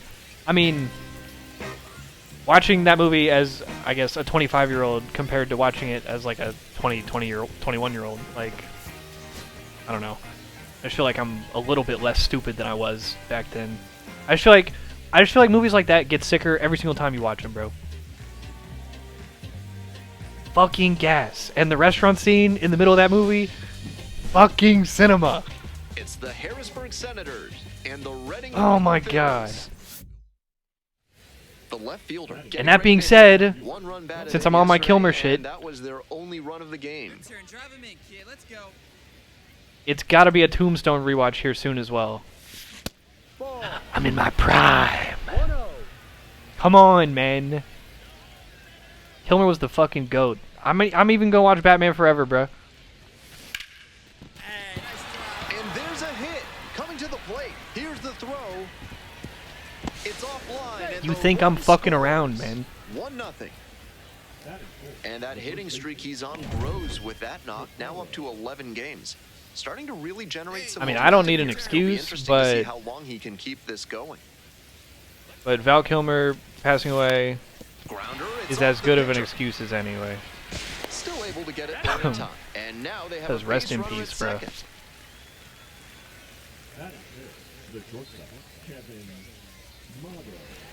I mean, watching that movie as, I guess, a 25-year-old compared to watching it as like a 21-year-old, like, I don't know. I just feel like I'm a little bit less stupid than I was back then. I just feel like movies like that get sicker every single time you watch them, bro. Fucking gas. And the restaurant scene in the middle of that movie, fucking cinema. It's the Harrisburg Senators and the Reading. Oh my Phillies. god. The left fielder. getting And that being ready to said, hit. One run batted since in I'm on my yesterday, Kilmer and shit, that was their only run of the game. it's gotta be a Tombstone rewatch here soon as well. I'm in my prime. Come on, man. Kilmer was the fucking GOAT. I'm even gonna watch Batman Forever, bro. And there's a hit coming to the plate. Here's the throw. It's offline. And You the think I'm run fucking scores. around, man. 1-0. And that hitting streak he's on grows with that knock. Now up to 11 games. Starting to really generate some. I mean, I don't momentum need an here. It'll be excuse, interesting to see but- how long he can keep this going. But Val Kilmer passing away Grounder, it's is off as the good of an pitcher. excuse as anyway. Still able to get it there in time. And now they have Says a rest base in runner peace, at bro. second.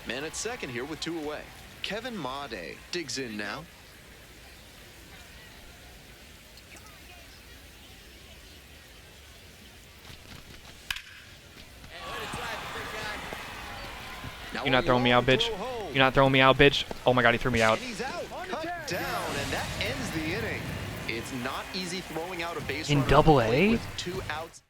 Man at second here with 2 away. Kevin Made digs in now. Now You're not a throwing me long out, bitch. throw home. You're not throwing me out, bitch. Oh my god, he threw me out. And he's out. Cut down, and that ends the inning. It's not easy throwing out a base In runner Double on the plate A? with 2 outs.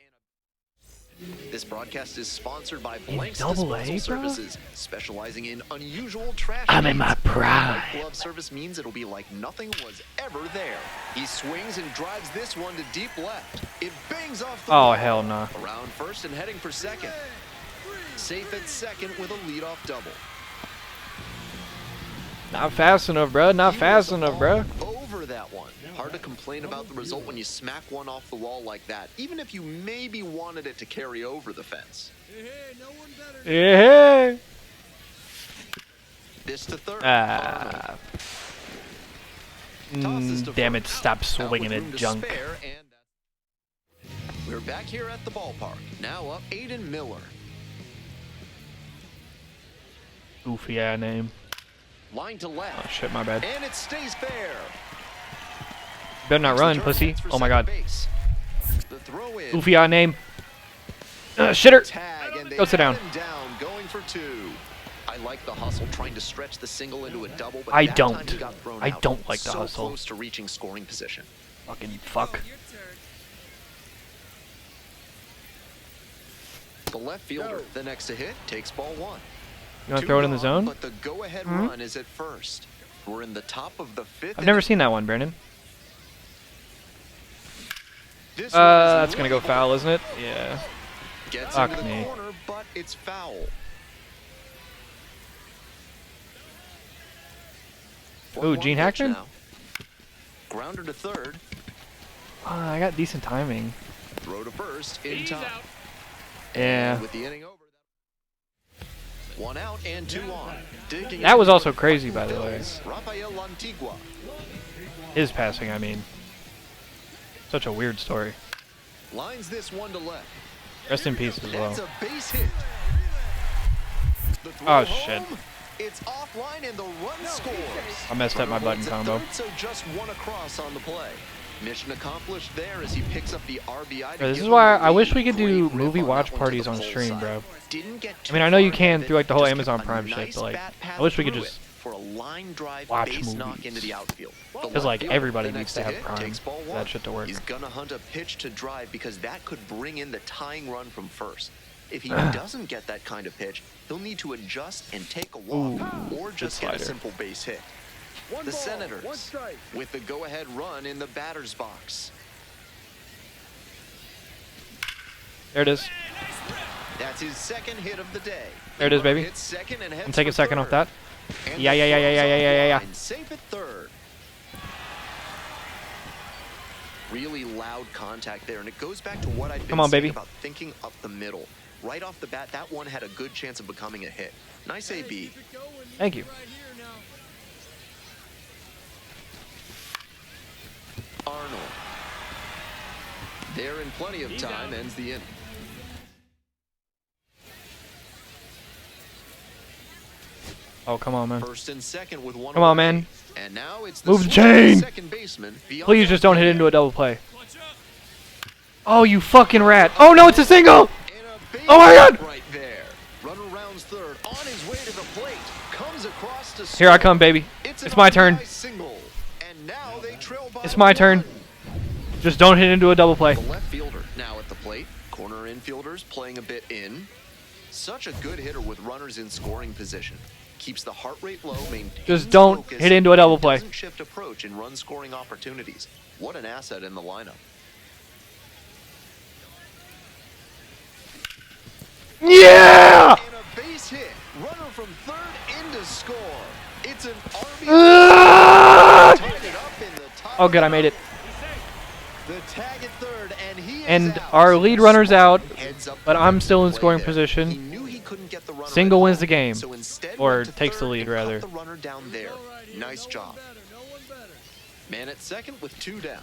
This broadcast is sponsored by Blanks Double A, Disposal bro? Services, specializing in unusual trash. I'm in cans. my prime. White glove service means it'll be like nothing was ever there. He swings and drives this one to deep left. It bangs off the Oh wall. hell no. Around first and heading for second. Safe at second with a leadoff double. Not fast enough, bro. Not He fast was enough, bro. all over that one. Hard to complain about the result when you smack one off the wall like that, even if you maybe wanted it to carry over the fence. Yeah. This to third. Ah. Tosses to Damn it! first. Stop Out swinging with at room to junk. spare, and we're back here at the ballpark. Now up Aiden Miller. Goofy ass name. Line to left. Oh shit, my bad. And it stays fair. Better not Makes the run, turn pussy. for Oh my second god. base. The throw in. Goofy ass name. Shitter. Tag, and they Go sit have down. him down, going for 2. I like the hustle, trying to stretch the single into a double, but I that don't. time he got thrown I out. don't like the so hustle. close to reaching scoring position. Fucking fuck. The left fielder, the next to hit, takes ball 1. You want to throw it in the zone? But the go-ahead run is at first. We're in the top of the 5th. I've never inning. seen that one, Brandon. This one is That's gonna go labeled. foul, isn't it? Yeah. Gets Fuck into the me. corner, but it's foul. Ooh, 1-1 Gene pitch Hackman? now. Grounder to third. I got decent timing. Throw to first in He's time. out. Yeah. With the inning over. 1 out and 2 on. Digging That was in also for the crazy, by the way. Phillies, Rafael Antigua. His passing, I mean. Such a weird story. Lines this one to left. Rest in peace as well. That's a base hit. The throw Oh, home, shit. It's offline and the run scores. I messed up my Runner button holds at combo. third, so just one across on the play. Mission accomplished there as he picks up the RBI. Bro, this is why I wish we could do movie watch parties on stream, bro. I mean, I know you can through like the whole Amazon Prime shit, but like, I wish we could just for a line drive watch base knock movies. into the outfield. Because like everybody needs to have Prime for that shit to work. He's gonna hunt a pitch to drive because that could bring in the tying run from first. If he doesn't get that kind of pitch, he'll need to adjust and take a walk or just get a simple base hit. The Senators with the go-ahead run in the batter's box. There it is. That's his second hit of the day. There it is, baby. I'm taking second off that. Yeah. Safe at third. Really loud contact there, and it goes back to what I've been saying about thinking up the middle. Right off the bat, that one had a good chance of becoming a hit. Nice AB. Thank you. Arnold. There in plenty of time, ends the inning. Oh, come on, man. First and second with one. Come on, man. And now it's move the chain. Second baseman. Please just don't hit into a double play. Oh, you fucking rat. Oh, no, it's a single. Oh, my God. Right there. Runner rounds third. On his way to the plate. Comes across to Here I come, baby. It's my turn. And now they trail by It's my turn. Just don't hit into a double play. The left fielder now at the plate. Corner infielders playing a bit in. Such a good hitter with runners in scoring position. Keeps the heart rate low, maintains just don't focus, hit into a double play. Doesn't shift approach in run scoring opportunities. What an asset in the lineup. Yeah! And a base hit. Runner from third in to score. It's an RBI. Tied it up in the top. Oh, good, I made it. The tag at third, and he is And out. our lead runner's out, Heads up but I'm still in play scoring there. position. He knew he couldn't get the runner Single at wins home, the game. so instead Or went to takes the third lead, and cut rather. the runner down there. Nice job. Man at second with two down.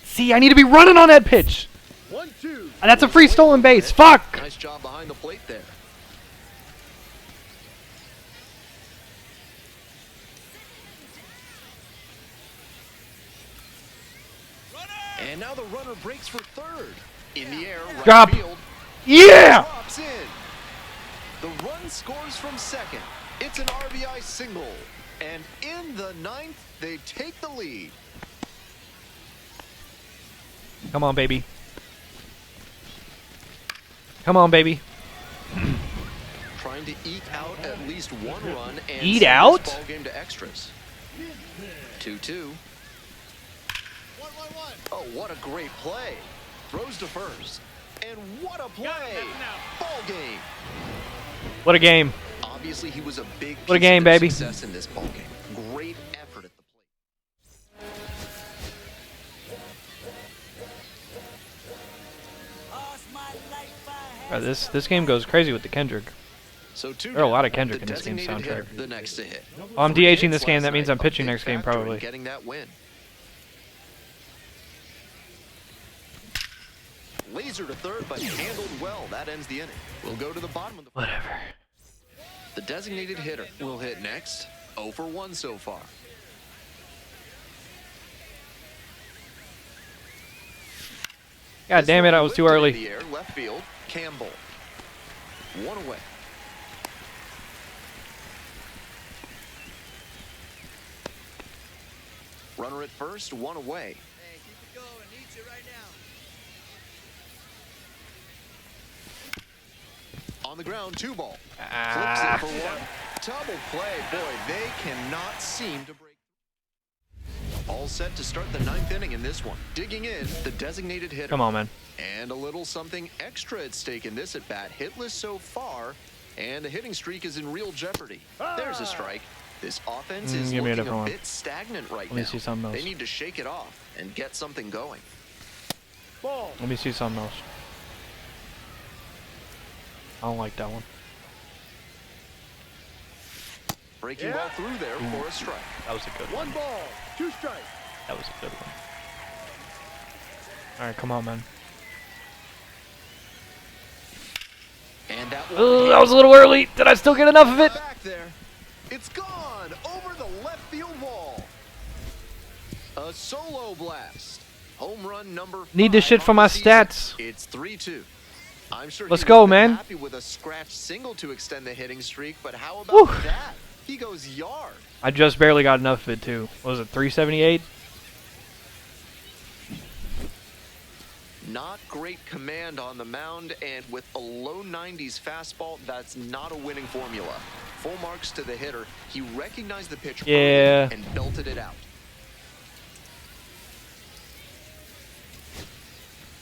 See, I need to be running on that pitch. And that's a free stolen base. Fuck! Nice job behind the plate there. And now the runner breaks for third. In the air, right Drop. field. Yeah! Drops in. The run scores from second. It's an RBI single. And in the ninth, they take the lead. Come on, baby. Come on, baby. Trying to eke out at least one run and Eat send out? this ball game to extras. 2-2. Oh, what a great play. Throws to first. And what a play. Ball game. What a game. Obviously, he was a big What a piece game, of their baby. success in this ball game. Great effort at the plate. This game goes crazy with the Kendrick. So two There are a lot of down. Kendrick The in this game's designated soundtrack. hitter, the next to hit. Oh, I'm 3 DHing hits this game. last That means night, I'm a pitching big next game, factor in probably. Getting that win. Laser to third, but handled well. That ends the inning. We'll go to the bottom of the. Whatever. The designated hitter will hit next. 0 for 1 so far. God damn it, I was too early. In the air, left field, Campbell. One away. Runner at first, one away. Hey, keep it going. Needs you right now. On the ground, 2 ball. Ah. Flips it for 1. Double play. Boy, they cannot seem to break. All set to start the 9th inning in this one. Digging in, the designated hitter. Come on, man. And a little something extra at stake in this at-bat. Hitless so far, and the hitting streak is in real jeopardy. There's a strike. This offense is give me a looking different a one. bit stagnant right Let me now. see something else. They need to shake it off and get something going. Let me see something else. I don't like that one. Breaking ball through there for a strike. That was a good one. 1 ball, 2 strikes. That was a good one. Alright, come on, man. And that That was a little early. Did I still get enough of it? back there. It's gone over the left field wall. A solo blast. Home run number 5 Need this shit for on my the season. stats. It's 3-2. I'm sure Let's he go, would've been man. happy with a scratch single to extend the hitting streak, but how about Whew. that? He goes yard. I just barely got enough of it too. What was it, 378? Not great command on the mound, and with a low 90s fastball, that's not a winning formula. Full marks to the hitter. He recognized the pitch Yeah. early and belted it out.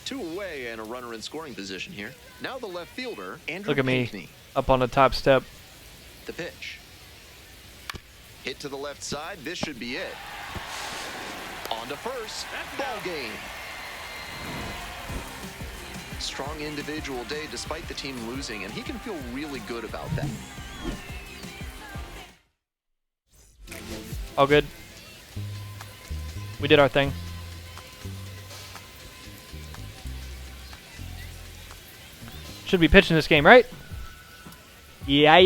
2 away and a runner in scoring position here. Now the left fielder, Andrew Look at me, Pinckney. up on the top step. The pitch. Hit to the left side. This should be it. On to first. Ball game. Strong individual day despite the team losing, and he can feel really good about that. All good. We did our thing. Should be pitching this game, right? Yeah.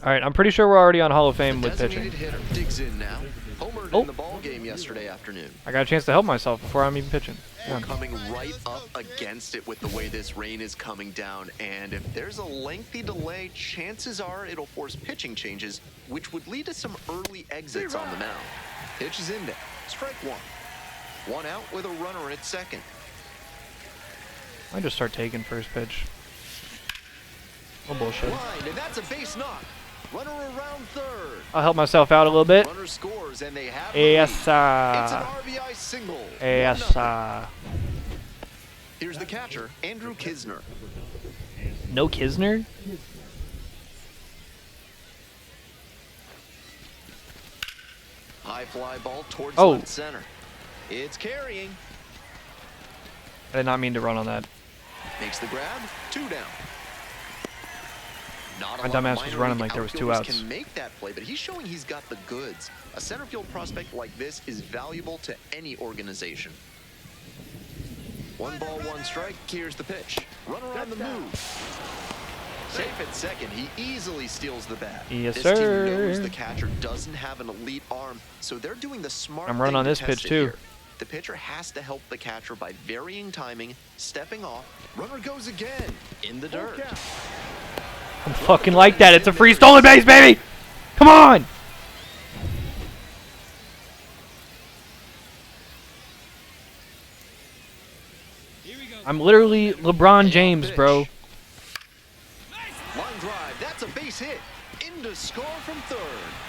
Alright, I'm pretty sure we're already on Hall of Fame The with pitching. designated hitter digs in now. Homered Oh. in the ball game yesterday afternoon. I got a chance to help myself before I'm even pitching. We're coming right up against it with the way this rain is coming down, and if there's a lengthy delay, chances are it'll force pitching changes, which would lead to some early exits on the mound. Pitch is in there. Strike 1. 1 out with a runner at second. I just start taking first pitch. Oh bullshit. Line, and that's a base knock. Runner around third. I'll help myself out a little bit. Runner scores, and they have Yes, It's an RBI single. Yes, 1-0. Here's the catcher, Andrew Kisner. No Kisner? High fly ball towards Oh. left center. It's carrying. I did not mean to run on that. Makes the grab. 2 down. Not a My lot of dumbass was minor running league like there was 2 outfielders outs. Can make that play, but he's showing he's got the goods. A center field prospect like this is valuable to any organization. 1 ball, 1 strike. Here's the pitch. Runner on the move. Safe at second. He easily steals the bat. Yes, this sir. team knows the catcher doesn't have an elite arm, so they're doing the smart I'm thing running on to this test pitch, it too. here. The pitcher has to help the catcher by varying timing, stepping off. Runner goes again in the dirt. I'm fucking like that. It's a free stolen base, baby! Come on! I'm literally LeBron James, bro. Line drive. That's a base hit. Into score from third.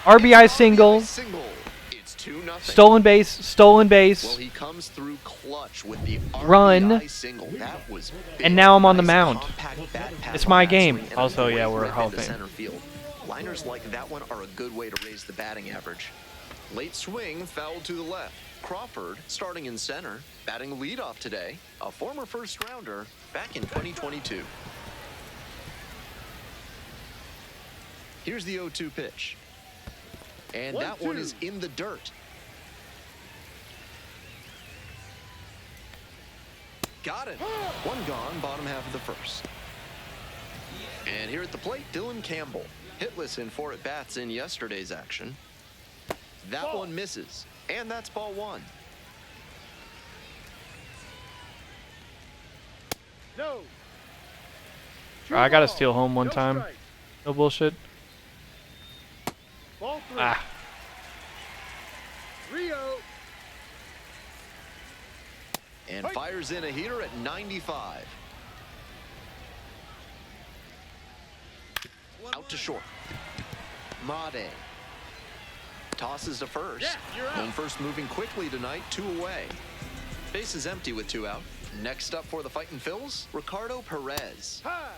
RBI It's an single. RBI single. It's 2-0. Stolen base, stolen Well, base. he comes through clutch with the Run. RBI single. That was big. And now I'm on the Nice mound. compact bat path It's on my that game. swing and Also, a yeah, great we're rip Hall of into Fame. center field. Liners like that one are a good way to raise the batting average. Late swing, foul to the left. Crawford starting in center, batting leadoff today. A former first rounder back in 2022. Here's the 0-2 pitch. And that one is in the dirt. Got it. 1 gone, bottom half of the first. And here at the plate, Dylan Campbell. Hitless in 4 at-bats in yesterday's action. That one misses. And that's ball 1. No. I gotta steal home one time. No bullshit. Ball 3. Ah. Rio. And fires in a heater at 95. Out to short. Made. Tosses to first. Yeah, you're out. Home first moving quickly tonight, 2 away. Base is empty with 2 out. Next up for the Fightin' Phils, Ricardo Perez. High.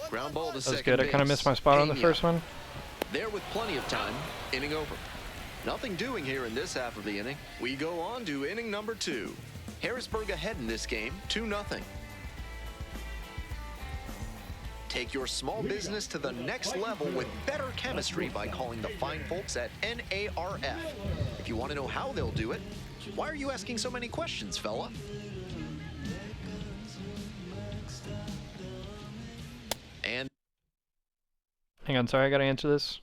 Ground ball to That was second good. I kind of base. missed my spot on the Pena. first one. There with plenty of time. Inning over. Nothing doing here in this half of the inning. We go on to inning number 2. Harrisburg ahead in this game, 2-0. Take your small business to the next level with better chemistry by calling the fine folks at NARF. If you want to know how they'll do it, why are you asking so many questions, fella? Hang on, sorry, I gotta answer this.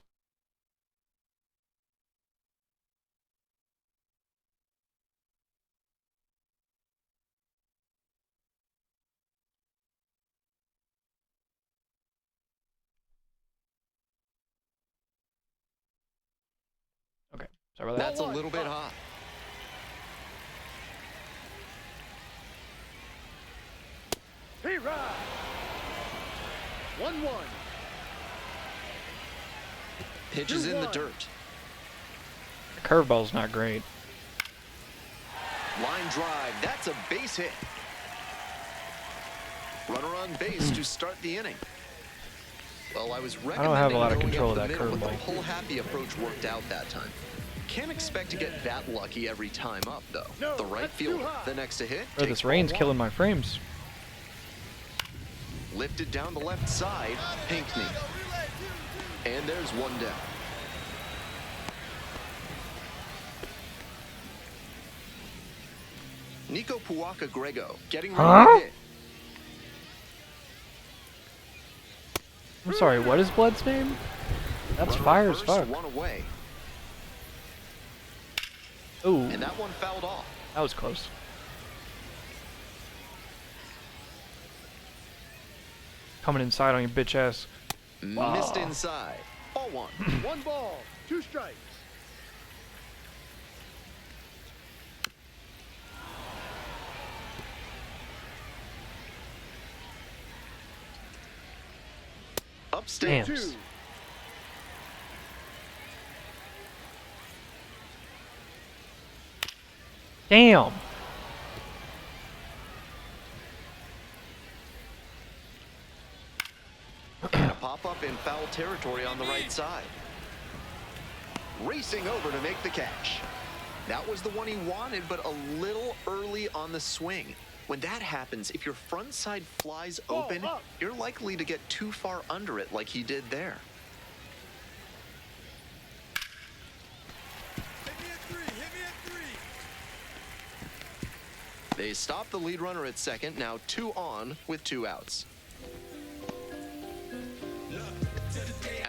Okay, sorry about that. That's a little bit hot. Hey, ride. 1-1. Pitch is in the 2-1. dirt. The curveball's not great. Line drive. That's a base hit. Runner on base to start the inning. Well, I was recommending have a lot of going control up of the that middle, but curveball. the pull-happy approach worked out that time. Can't expect to get that lucky every time up, though. No, The right that's too fielder, high. the next to hit, Bro, takes this rain's ball killing one. my frames. Lifted down the left side, Pinckney. And there's one down. Nico Puaka-Grego getting ready Huh? to hit. I'm sorry, what is Blood's name? That's Runner fire at as first, fuck. one away. Ooh, And that one fouled off. that was close. Coming inside on your bitch ass. Missed inside. Ball one. 1 ball, 2 strikes. Upstairs. Damn. 2. Damn. And a pop-up in foul territory on the right side. Racing over to make the catch. That was the one he wanted, but a little early on the swing. When that happens, if your front side flies open, up. you're likely to get too far under it like he did there. Hit me at 3. Hit me at 3. They stop the lead runner at second, now 2 on with 2 outs.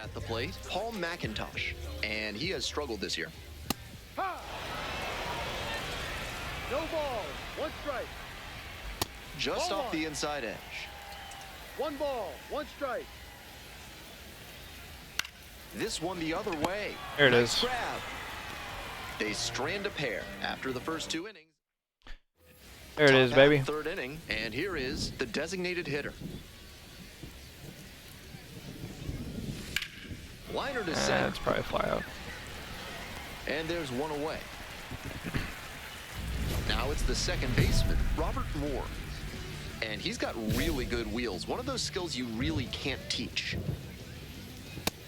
At the plate, Paul McIntosh, and he has struggled this year. Ha! No ball, 1 strike. Just Ball off the one. inside edge. 1 ball, 1 strike. This one the other way. There it Nice is. grab. They strand a pair after the first 2 innings. There it is, Top half, baby. Third inning, and here is the designated hitter. Liner to center, That's probably a fly out. and there's 1 away. Now it's the second baseman, Robert Moore. And he's got really good wheels. One of those skills you really can't teach.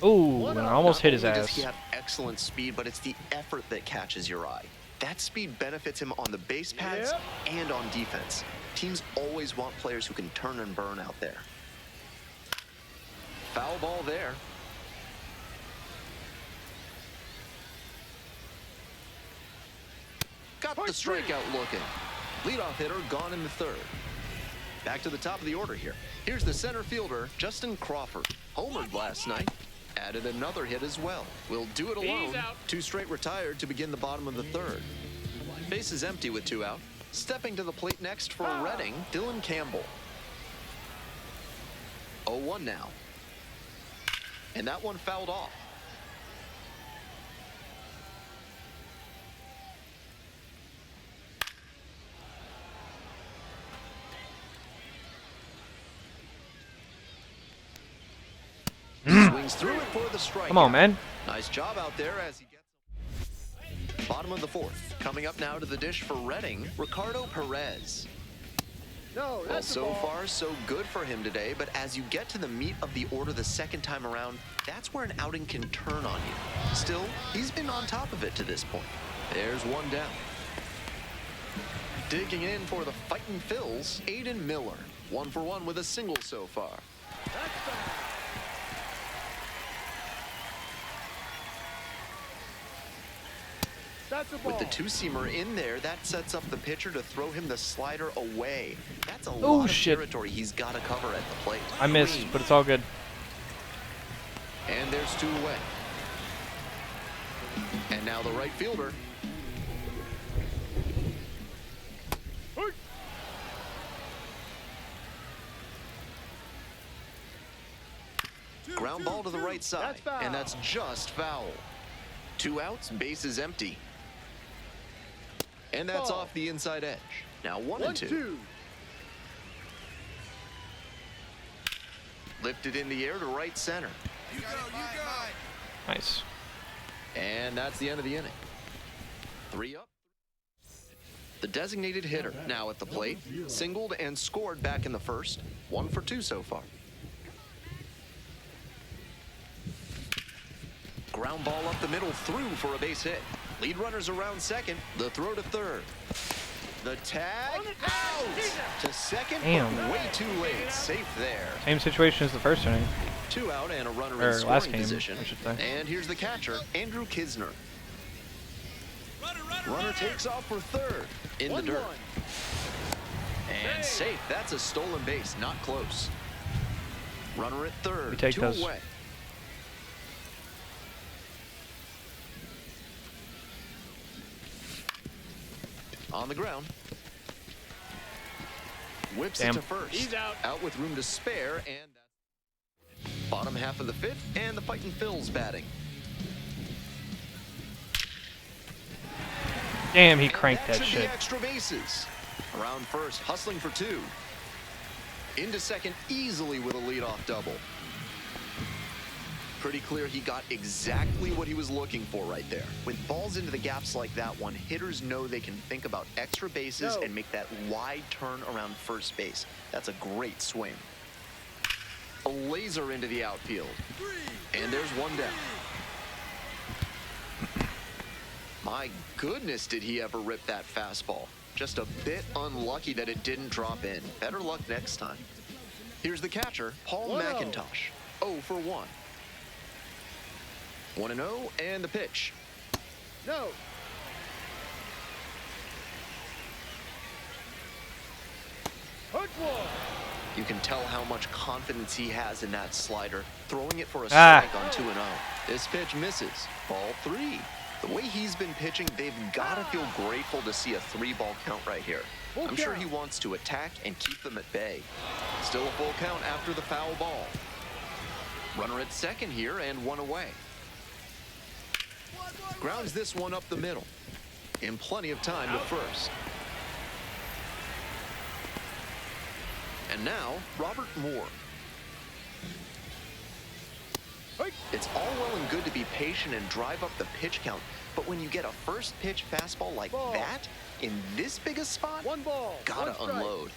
Ooh, and I almost hit his Not only does ass. he have excellent speed, but it's the effort that catches your eye. That speed benefits him on the base pads Yep. and on defense. Teams always want players who can turn and burn out there. Foul ball there. Got the strikeout looking. Leadoff hitter gone in the third. Back to the top of the order here. Here's the center fielder, Justin Crawford. Homered last night. Added another hit as well. Will do it alone. 2 straight retired to begin the bottom of the third. Base is empty with 2 out. Stepping to the plate next for Reading, Dylan Campbell. 0-1 now. And that one fouled off. Swings through it for the strike. Come on, man. Nice job out there as he gets. Bottom of the fourth. Coming up now to the dish for Reading, Ricardo Perez. No, Well, that's a so ball. far, so good for him today, but as you get to the meat of the order the second time around, that's where an outing can turn on you. Still, he's been on top of it to this point. There's 1 down. Digging in for the Fightin' Phils, Aiden Miller. 1 for 1 with a single so far. That's bad. That's a ball. With the 2-seamer in there, that sets up the pitcher to throw him the slider away. That's a Oh, lot of shit. territory he's got to cover at the plate. I missed, but it's all good. And there's 2 away. And now the right fielder. Ground ball to the right side, That's foul. and that's just foul. 2 outs, base is empty. And that's Ball. off the inside edge. Now 1 and 2. 1-2. Lifted in the air to right center. Nice. And that's the end of the inning. 3 up. The designated hitter now at the plate. Singled and scored back in the first. 1 for 2 so far. Ground ball up the middle, through for a base hit. Lead runners around second. The throw to third. The tag out to second, Damn. but way too late. Safe there. Same situation as the first inning. 2 out and a runner Or in last scoring game, position. I should say. And here's the catcher, Andrew Kisner. Runner takes off for third in the dirt. 1-1. And safe. That's a stolen base, not close. Runner at third. We take 2 those. away. On the ground. Whips Damn. it to first. He's out. Out with room to spare, and that's bottom half of the 5th, and the Fightin' Phil's batting. Damn, he And cranked that should be shit. extra bases. Around first, hustling for 2. Into second easily with a leadoff double. Pretty clear he got exactly what he was looking for right there. With balls into the gaps like that one, hitters know they can think about extra bases No. and make that wide turn around first base. That's a great swing. A laser into the outfield. And there's 1 down. My goodness, did he ever rip that fastball. Just a bit unlucky that it didn't drop in. Better luck next time. Here's the catcher, Paul 1-0. McIntosh. 0 for 1. 1-0, and the pitch. No. Hook one. You can tell how much confidence he has in that slider, throwing it for a Ah. strike on 2-0. This pitch misses. Ball 3. The way he's been pitching, they've got to feel grateful to see a 3-ball count right here. Full I'm sure count. he wants to attack and keep them at bay. Still a full count after the foul ball. Runner at second here and 1 away. Grounds this one up the middle. In plenty of time to first. And now, Robert Moore. It's all well and good to be patient and drive up the pitch count, but when you get a first pitch fastball like Ball. that, in this big a spot, 1 ball. gotta 1 strike. unload.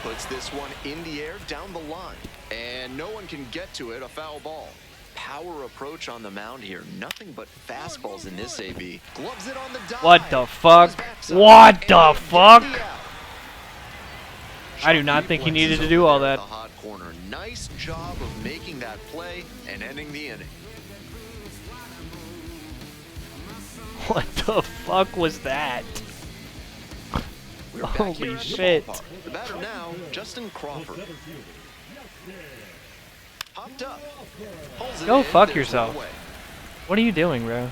Puts this one in the air down the line, and no one can get to it, a foul ball. Power approach on the mound here. Nothing but fastballs in this AB. Gloves it on the dive. What the fuck? Goes backside What the and fuck? gets the out. I do not think he needed to do all that. The hot corner. Nice job of making that play and ending the inning. What the fuck was that? We're back Holy here at the shit. ballpark. The batter now, Justin Crawford. Popped up. Pulls it Go in. fuck There's yourself. one away. What are you doing, bro?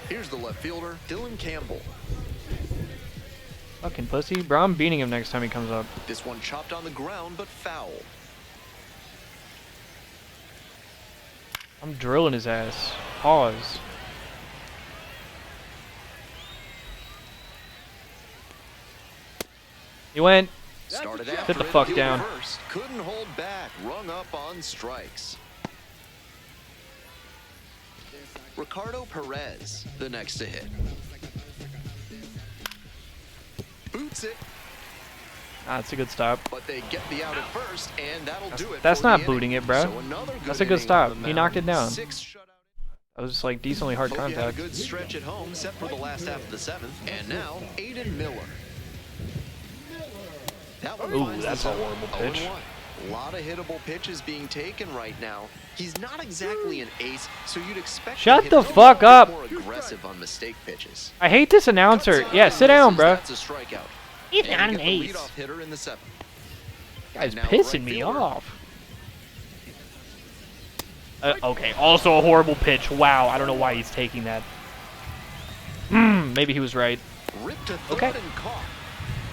Here's the left fielder, Dylan Campbell. Fucking pussy. Bro, I'm beating him next time he comes up. This one chopped on the ground, but foul. I'm drilling his ass. Pause. He went. Started Sit after the it, fuck fielded down. First. Couldn't hold back. Rung up on strikes. Ricardo Perez, the next to hit. Boots it, Ah, it's a good stop. but they get the out at first, and that'll do it. That's for the not inning. booting it, bro. So another That's a good inning stop. on the He mound. knocked it down. 6 shutout. That was like decently hard Hope you had a contact. good stretch at home, set for the last half of the 7th. And now, Aiden Miller. That one Ooh, finds that's the a zone. horrible 0-1. pitch. A lot of hittable pitches being taken right now. He's not exactly an ace, so you'd expect Shut him the to hit fuck a bit up. more aggressive on mistake pitches. I hate this announcer. Yeah, sit down, bro. That's a strikeout. He's And not you an get the ace. leadoff hitter in the 7th. Guy's And now the pissing right me fielder. off. Okay, also a horrible pitch. Wow, I don't know why he's taking that. Maybe he was right. Ripped to Okay. third and caught.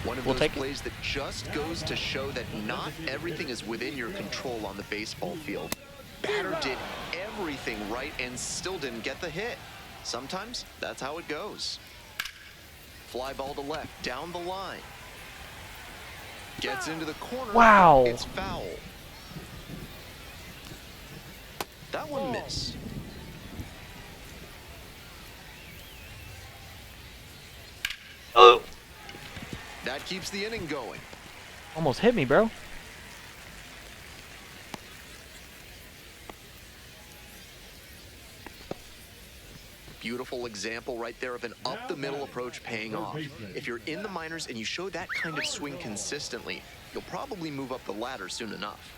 One of We'll those take it. plays that just goes to show that not everything is within your control on the baseball field. Batter did everything right and still didn't get the hit. Sometimes that's how it goes. Fly ball to left, down the line. Gets into the corner. Wow. It's foul. That one missed. Oh! That keeps the inning going. Almost hit me, bro. Beautiful example right there of an up-the-middle approach paying off. If you're in the minors and you show that kind of swing consistently, you'll probably move up the ladder soon enough.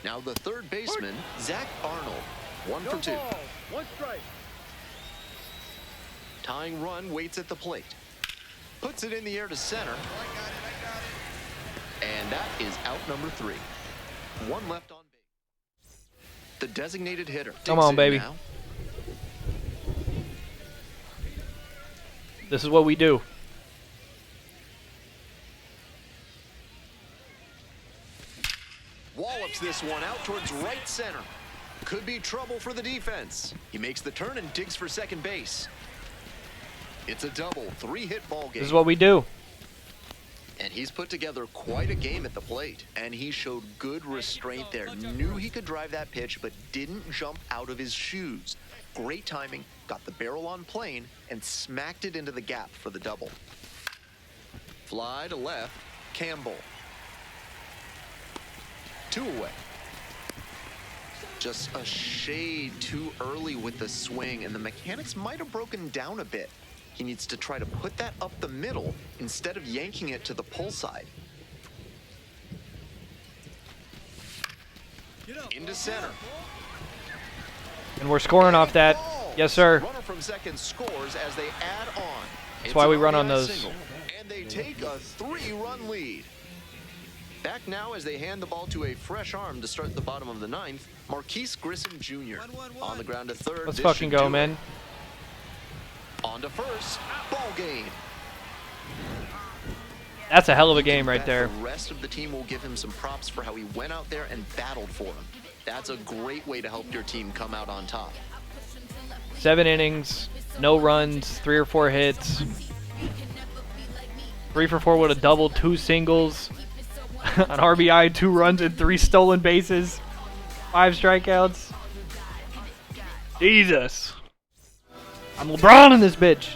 Now the third baseman, Zach Arnold, 1 for 2. Ball. 1 strike. Tying run waits at the plate. Puts it in the air to center. And that is out number 3. 1 left on base. The designated hitter. Come digs on, in baby. now. This is what we do. Wallops this one out towards right center. Could be trouble for the defense. He makes the turn and digs for second base. It's a double, 3-hit ball game. This is what we do. And he's put together quite a game at the plate. And he showed good restraint there. Knew he could drive that pitch, but didn't jump out of his shoes. Great timing, got the barrel on plane, and smacked it into the gap for the double. Fly to left, Campbell. 2 away. Just a shade too early with the swing, and the mechanics might have broken down a bit. He needs to try to put that up the middle instead of yanking it to the pull side. Into center. And we're scoring off that. Yes, sir. Runner from second scores as they add on. That's why we run on RBI those. single, and they take a 3-run lead. Back now as they hand the ball to a fresh arm to start the bottom of the 9th, Marquise Grissom Jr. On the ground to third. Let's This fucking should go, do it. man. On to first. Ball game. That's a hell of a game You right bet there. The rest of the team will give him some props for how he went out there and battled for him. That's a great way to help your team come out on top. 7 innings, no runs, 3 or 4 hits. 3 for 4 with a double, 2 singles, an RBI, 2 runs, and 3 stolen bases. 5 strikeouts. Jesus. I'm LeBron in this bitch.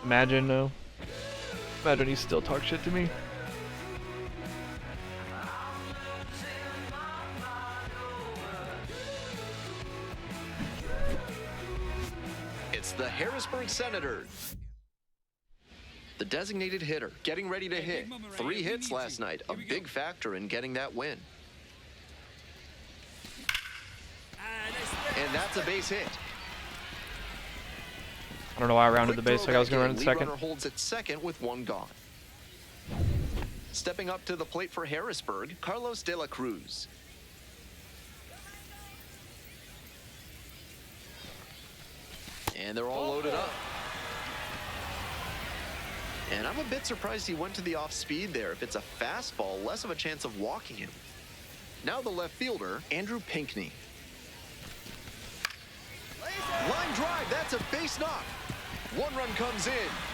Imagine, no. Imagine he still talks shit to me. It's the Harrisburg Senators. The designated hitter getting ready to hit. 3 hits last night, a big factor in getting that win. And that's a base hit. I don't know why I rounded the Quick base like I was going to run in lead second. Runner holds at second with 1 gone. Stepping up to the plate for Harrisburg, Carlos de la Cruz. And they're all loaded up. And I'm a bit surprised he went to the off speed there. If it's a fastball, less of a chance of walking him. Now the left fielder, Andrew Pinkney. Line drive, that's a base knock. 1 run comes in,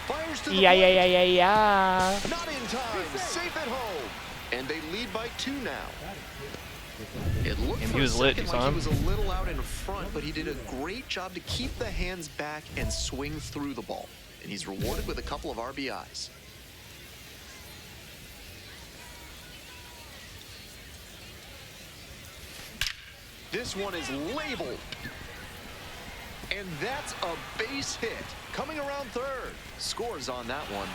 fires to the plate. Yeah. Not in time, safe at home. And they lead by 2 now. It looked And for he was a lit, second you like saw he him? was a little out in front, but he did a great job to keep the hands back and swing through the ball. And he's rewarded with a couple of RBIs. This one is labeled. And that's a base hit. Coming around third. Scores on that one.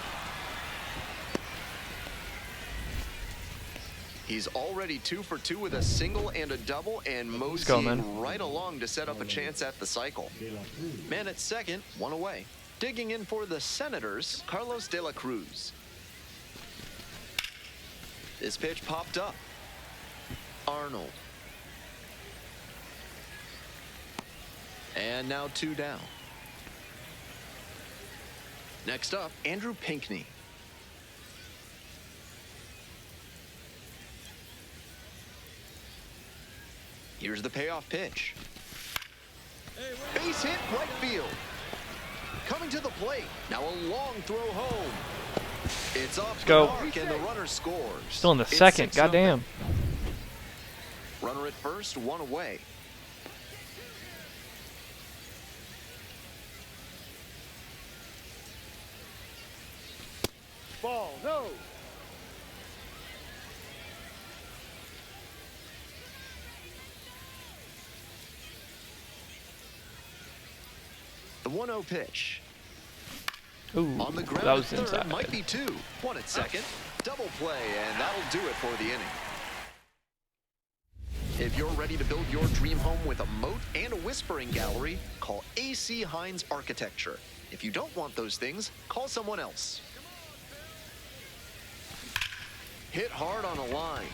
He's already 2 for 2 with a single and a double, and go, moseying man. right along to set up a chance at the cycle. Man at second, 1 away. Digging in for the Senators, Carlos de la Cruz. This pitch popped up. Arnold. And now 2 down. Next up, Andrew Pinckney. Here's the payoff pitch. Base hit right field. Coming to the plate. Now a long throw home. It's off the go. mark and the runner scores. Still in the It's second. 6-0. Goddamn. Runner at first, 1 away. Ball, no. The 1-0 pitch. Ooh, On the ground that at was third, inside. might be 2. 1 at second. Double play, and that'll do it for the inning. If you're ready to build your dream home with a moat and a whispering gallery, call AC Hines Architecture. If you don't want those things, call someone else. Hit hard on a line.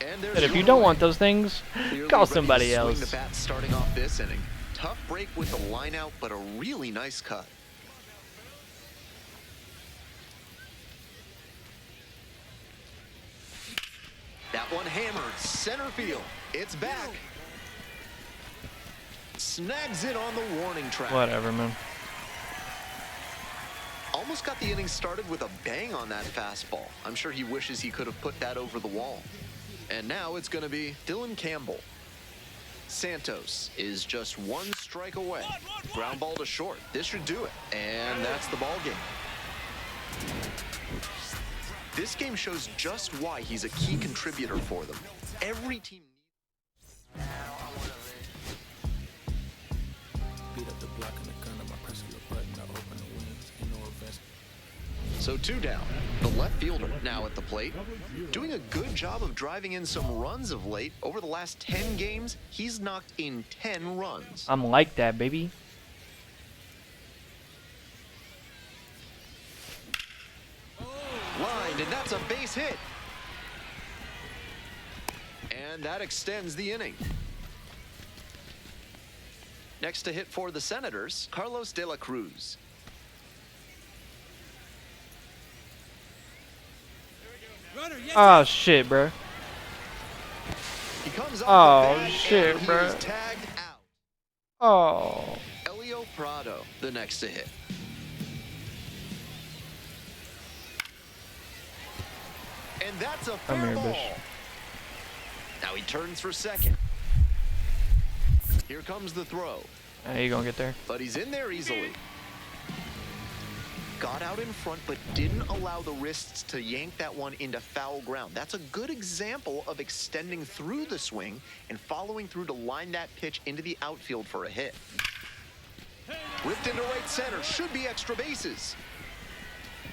And there's But if you your don't way. want those things, Clearly call ready to somebody swing else. the bat starting off this inning. Tough break with the line out, but a really nice cut. That one hammered center field. It's back. Snags it on the warning track. Whatever, man. Almost got the inning started with a bang on that fastball. I'm sure he wishes he could have put that over the wall. And now it's going to be Dylan Campbell. Santos is just 1 strike away. Ground ball to short. This should do it. And that's the ball game. This game shows just why he's a key contributor for them. Every team Beat up the block and the gun on my press of the button. I open the wings. Ain't no events. So 2 down. The left fielder now at the plate. Doing a good job of driving in some runs of late. Over the last 10 games, he's knocked in 10 runs. I'm like that, baby. Lined, and that's a base hit. And that extends the inning. Next to hit for the Senators, Carlos De La Cruz. Oh shit, bro. He comes off Oh, the bat, shit, and he bro. is tagged out. Oh. Elio Prado, the next to hit. And that's a Come fair here, ball. bitch. Now he turns for second. Here comes the throw, How you gonna get there? but he's in there easily. Got out in front, but didn't allow the wrists to yank that one into foul ground. That's a good example of extending through the swing and following through to line that pitch into the outfield for a hit. Whipped into right center, should be extra bases.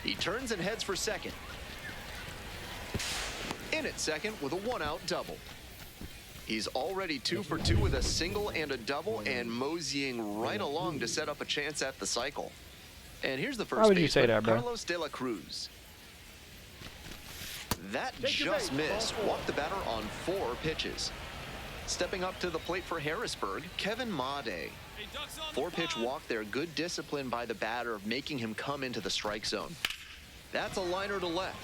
He turns and heads for second. In at second with a 1-out double. He's already 2 for 2 with a single and a double, and moseying right along to set up a chance at the cycle. And here's the first Why would you say baseman, that, bro? Carlos De La Cruz. That Take your just base, missed. ball 4. Walked the batter on 4 pitches. Stepping up to the plate for Harrisburg, Kevin Made. 4-pitch walk there. Good discipline by the batter, making him come into the strike zone. That's a liner to left.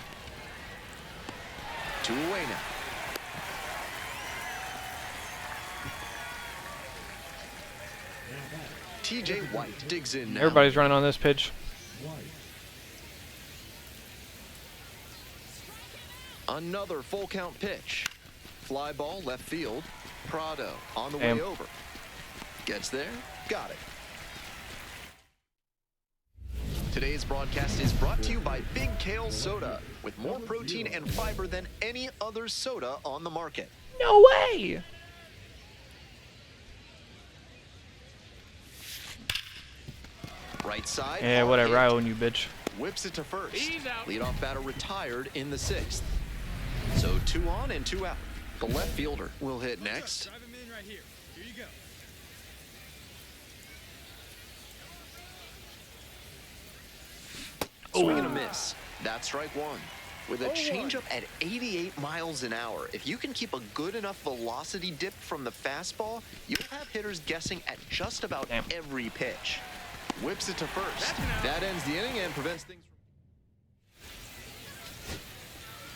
2 away now. TJ White digs in now. Everybody's running on this pitch. Another full count pitch. Fly ball left field. Prado on the Damn. way over. Gets there. Got it. Today's broadcast is brought to you by Big Kale Soda, with more protein and fiber than any other soda on the market. No way! Right side. Yeah, hard whatever. hit. I own you, bitch. Whips it to first. He's out. Leadoff batter retired in the 6th. So 2 on and 2 out. The left fielder will hit next. Drive him in right here. Here you go. Swing and a miss. That's strike 1. With a changeup at 88 miles an hour, if you can keep a good enough velocity dip from the fastball, you'll have hitters guessing at just about every pitch. Whips it to first. That ends the inning and prevents things from...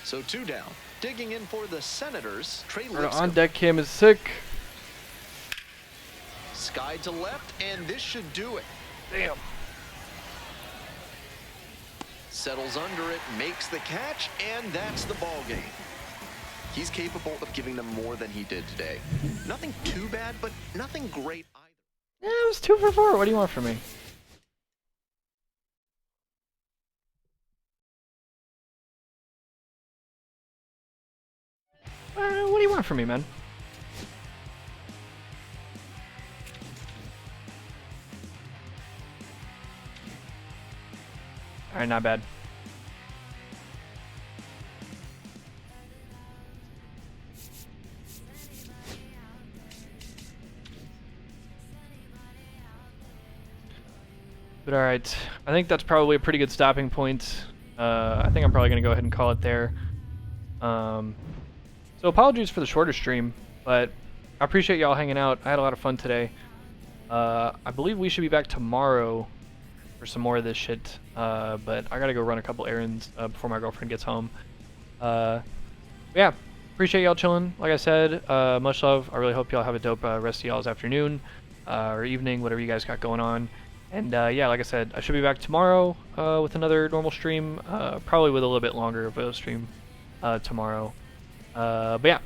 So 2 down. Digging in for the Senators, Trey Our Lipscomb. on-deck cam is sick. Sky to left, and this should do it. Damn. Settles under it, makes the catch, and that's the ball game. He's capable of giving them more than he did today. Nothing too bad, but nothing great either. Yeah, it was 2 for 4. What do you want from me? What do you want from me, man? Alright, not bad. But alright, I think that's probably a pretty good stopping point. I think I'm probably going to go ahead and call it there. So apologies for the shorter stream, but I appreciate y'all hanging out. I had a lot of fun today. I believe we should be back tomorrow for some more of this shit, but I gotta go run a couple errands before my girlfriend gets home. Yeah, appreciate y'all chilling. Like I said, much love. I really hope y'all have a dope rest of y'all's afternoon or evening, whatever you guys got going on. And yeah, like I said, I should be back tomorrow with another normal stream, probably with a little bit longer of a stream tomorrow. But yeah,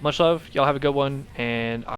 much love. Y'all have a good one, and